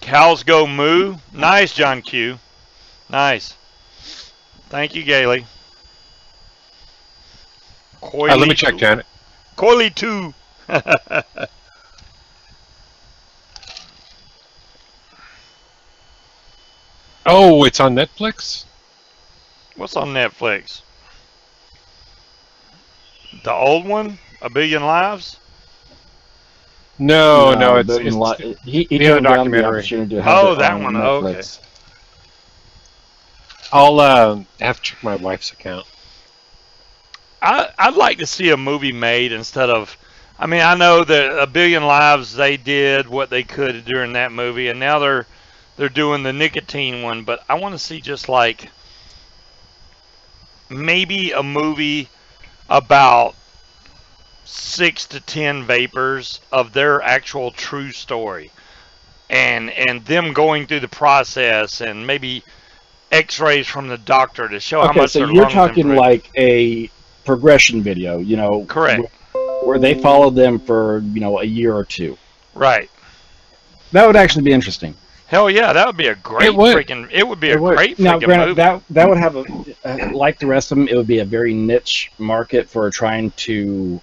Cows go moo. Nice, John Q. Nice. Thank you, Gailey. Let me check, Janet. Coily 2. Oh, it's on Netflix? What's on Netflix? The old one? A Billion Lives? No, it's he the turned down the documentary. opportunity to have it that on one. Netflix. Okay. I'll have to check my wife's account. I'd like to see a movie made instead of. I mean, I know that A Billion Lives, they did what they could during that movie, and now they're doing the nicotine one. But I want to see just like maybe a movie about 6 to 10 vapors of their actual true story, and them going through the process, and maybe X-rays from the doctor to show how much so their you're lungs talking improved. like a progression video, Correct. where they followed them for a year or two. Right. That would actually be interesting. Hell yeah, that would be a great It would. freaking. It would be a great Now, freaking granted, movie. that would have like the rest of them, it would be a very niche market for trying to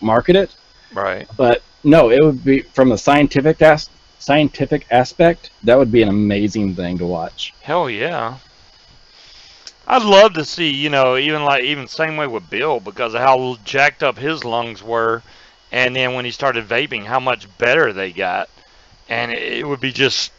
market it. Right. But no, it would be from a scientific aspect. That would be an amazing thing to watch. Hell yeah. I'd love to see, even same way with Bill, because of how jacked up his lungs were, and then when he started vaping, how much better they got. And it would be just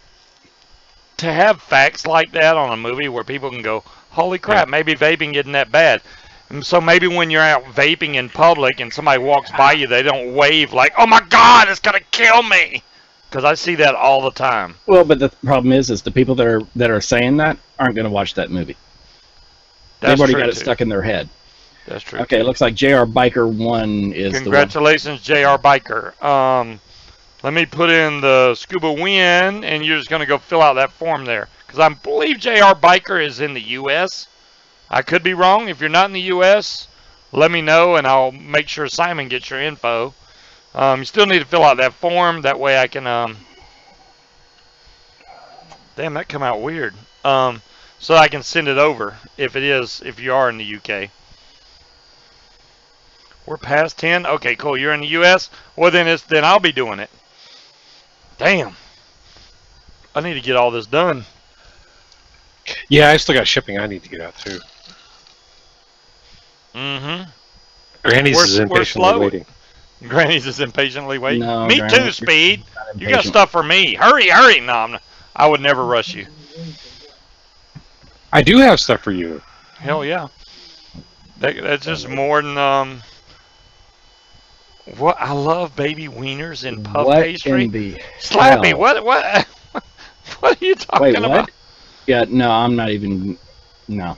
to have facts like that on a movie where people can go, holy crap, maybe vaping isn't that bad. And so maybe when you're out vaping in public and somebody walks by you, they don't wave like, oh my God, it's going to kill me. Because I see that all the time. Well, but the problem is the people that are saying that aren't going to watch that movie. That's They've already true got it too. stuck in their head. That's true. Okay, it looks like JR Biker 1 is Congratulations, JR Biker. Let me put in the Scuba win, and you're just going to go fill out that form there. Because I believe JR Biker is in the U.S. I could be wrong. If you're not in the U.S., let me know, and I'll make sure Simon gets your info. You still need to fill out that form. That way I can... Damn, that come out weird. So I can send it over if you are in the UK. We're past 10. Okay, cool. You're in the US. Well, then I'll be doing it. Damn. I need to get all this done. Yeah, I still got shipping I need to get out too. Mm-hmm. Granny's is We're impatiently slow. waiting. Granny's is impatiently waiting. No, Me Granny, too, you're Speed. not You got impatient. stuff for me. Hurry, hurry. No, I would never rush you. I do have stuff for you. Hell yeah. That's just more than what I love baby wieners and puff What pastry. in the Slappy, hell? what what are you talking Wait, about? what? Yeah, no, I'm not even. No.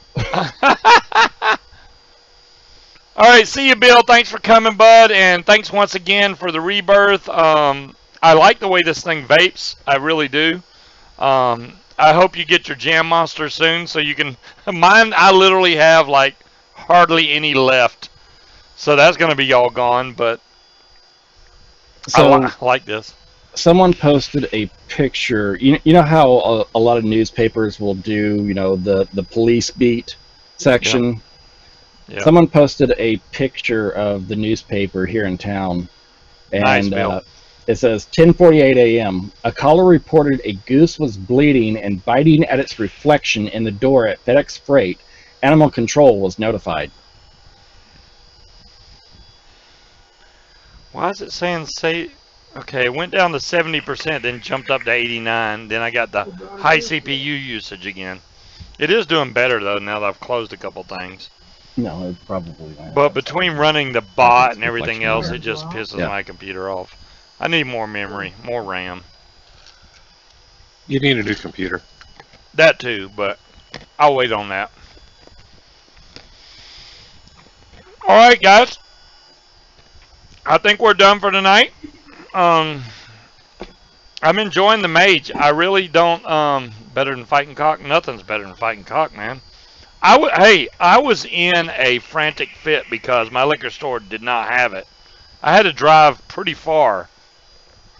All right, see you, Bill. Thanks for coming, bud, and thanks once again for the rebirth. I like the way this thing vapes. I really do. I hope you get your Jam Monster soon, so you can. Mine, I literally have like hardly any left, so that's gonna be all gone. But So I like this. someone posted a picture. You know how a lot of newspapers will do, the police beat section. Yeah. Someone posted a picture of the newspaper here in town, Nice, and Bill. it says 10:48 a.m. A caller reported a goose was bleeding and biting at its reflection in the door at FedEx Freight. Animal control was notified. Why is it saying say? Okay, it went down to 70%, then jumped up to 89. Then I got the high CPU usage again. It is doing better though now that I've closed a couple things. No, it probably won't. But between running the bot and everything else, it just pisses Yeah. my computer off. I need more memory, more RAM. You need a new computer. That too, but I'll wait on that. All right, guys. I think we're done for tonight. I'm enjoying the Mage. I really don't. Better than fighting cock. Nothing's better than fighting cock, man. I was in a frantic fit because my liquor store did not have it. I had to drive pretty far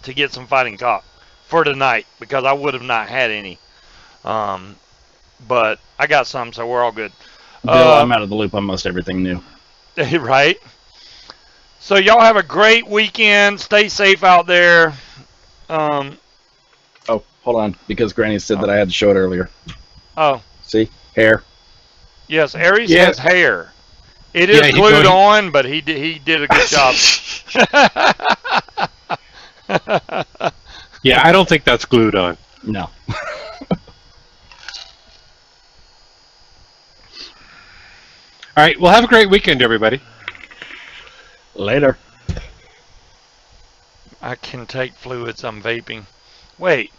to get some fighting cock for tonight because I would have not had any. But I got some, so we're all good. Bill, I'm out of the loop on most everything new. Right? So y'all have a great weekend. Stay safe out there. Oh, hold on, because Granny said that I had to show it earlier. Oh, See? Hair. yes, Aries Yeah. has hair. It is Yeah, he glued goes- on, but he did a good job. Yeah, I don't think that's glued on. No. All right, well, have a great weekend, everybody. Later. I can take fluids. I'm vaping. Wait.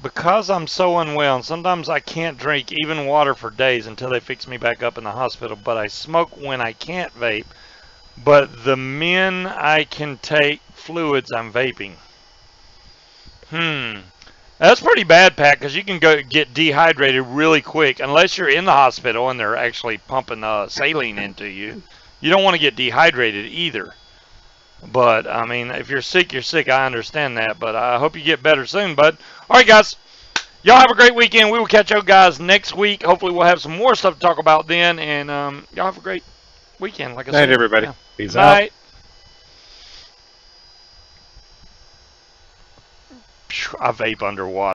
Because I'm so unwell, and sometimes I can't drink even water for days until they fix me back up in the hospital, but I smoke when I can't vape. But the men I can take fluids, I'm vaping. That's pretty bad, Pat, because you can go get dehydrated really quick unless you're in the hospital and they're actually pumping saline into you. You don't want to get dehydrated either. But, I mean, if you're sick, you're sick. I understand that. But I hope you get better soon, bud. All right, guys. Y'all have a great weekend. We will catch you guys next week. Hopefully we'll have some more stuff to talk about then. And y'all have a great weekend. Like I said. Night, everybody. Yeah. Peace out. Night. Phew, I vape underwater.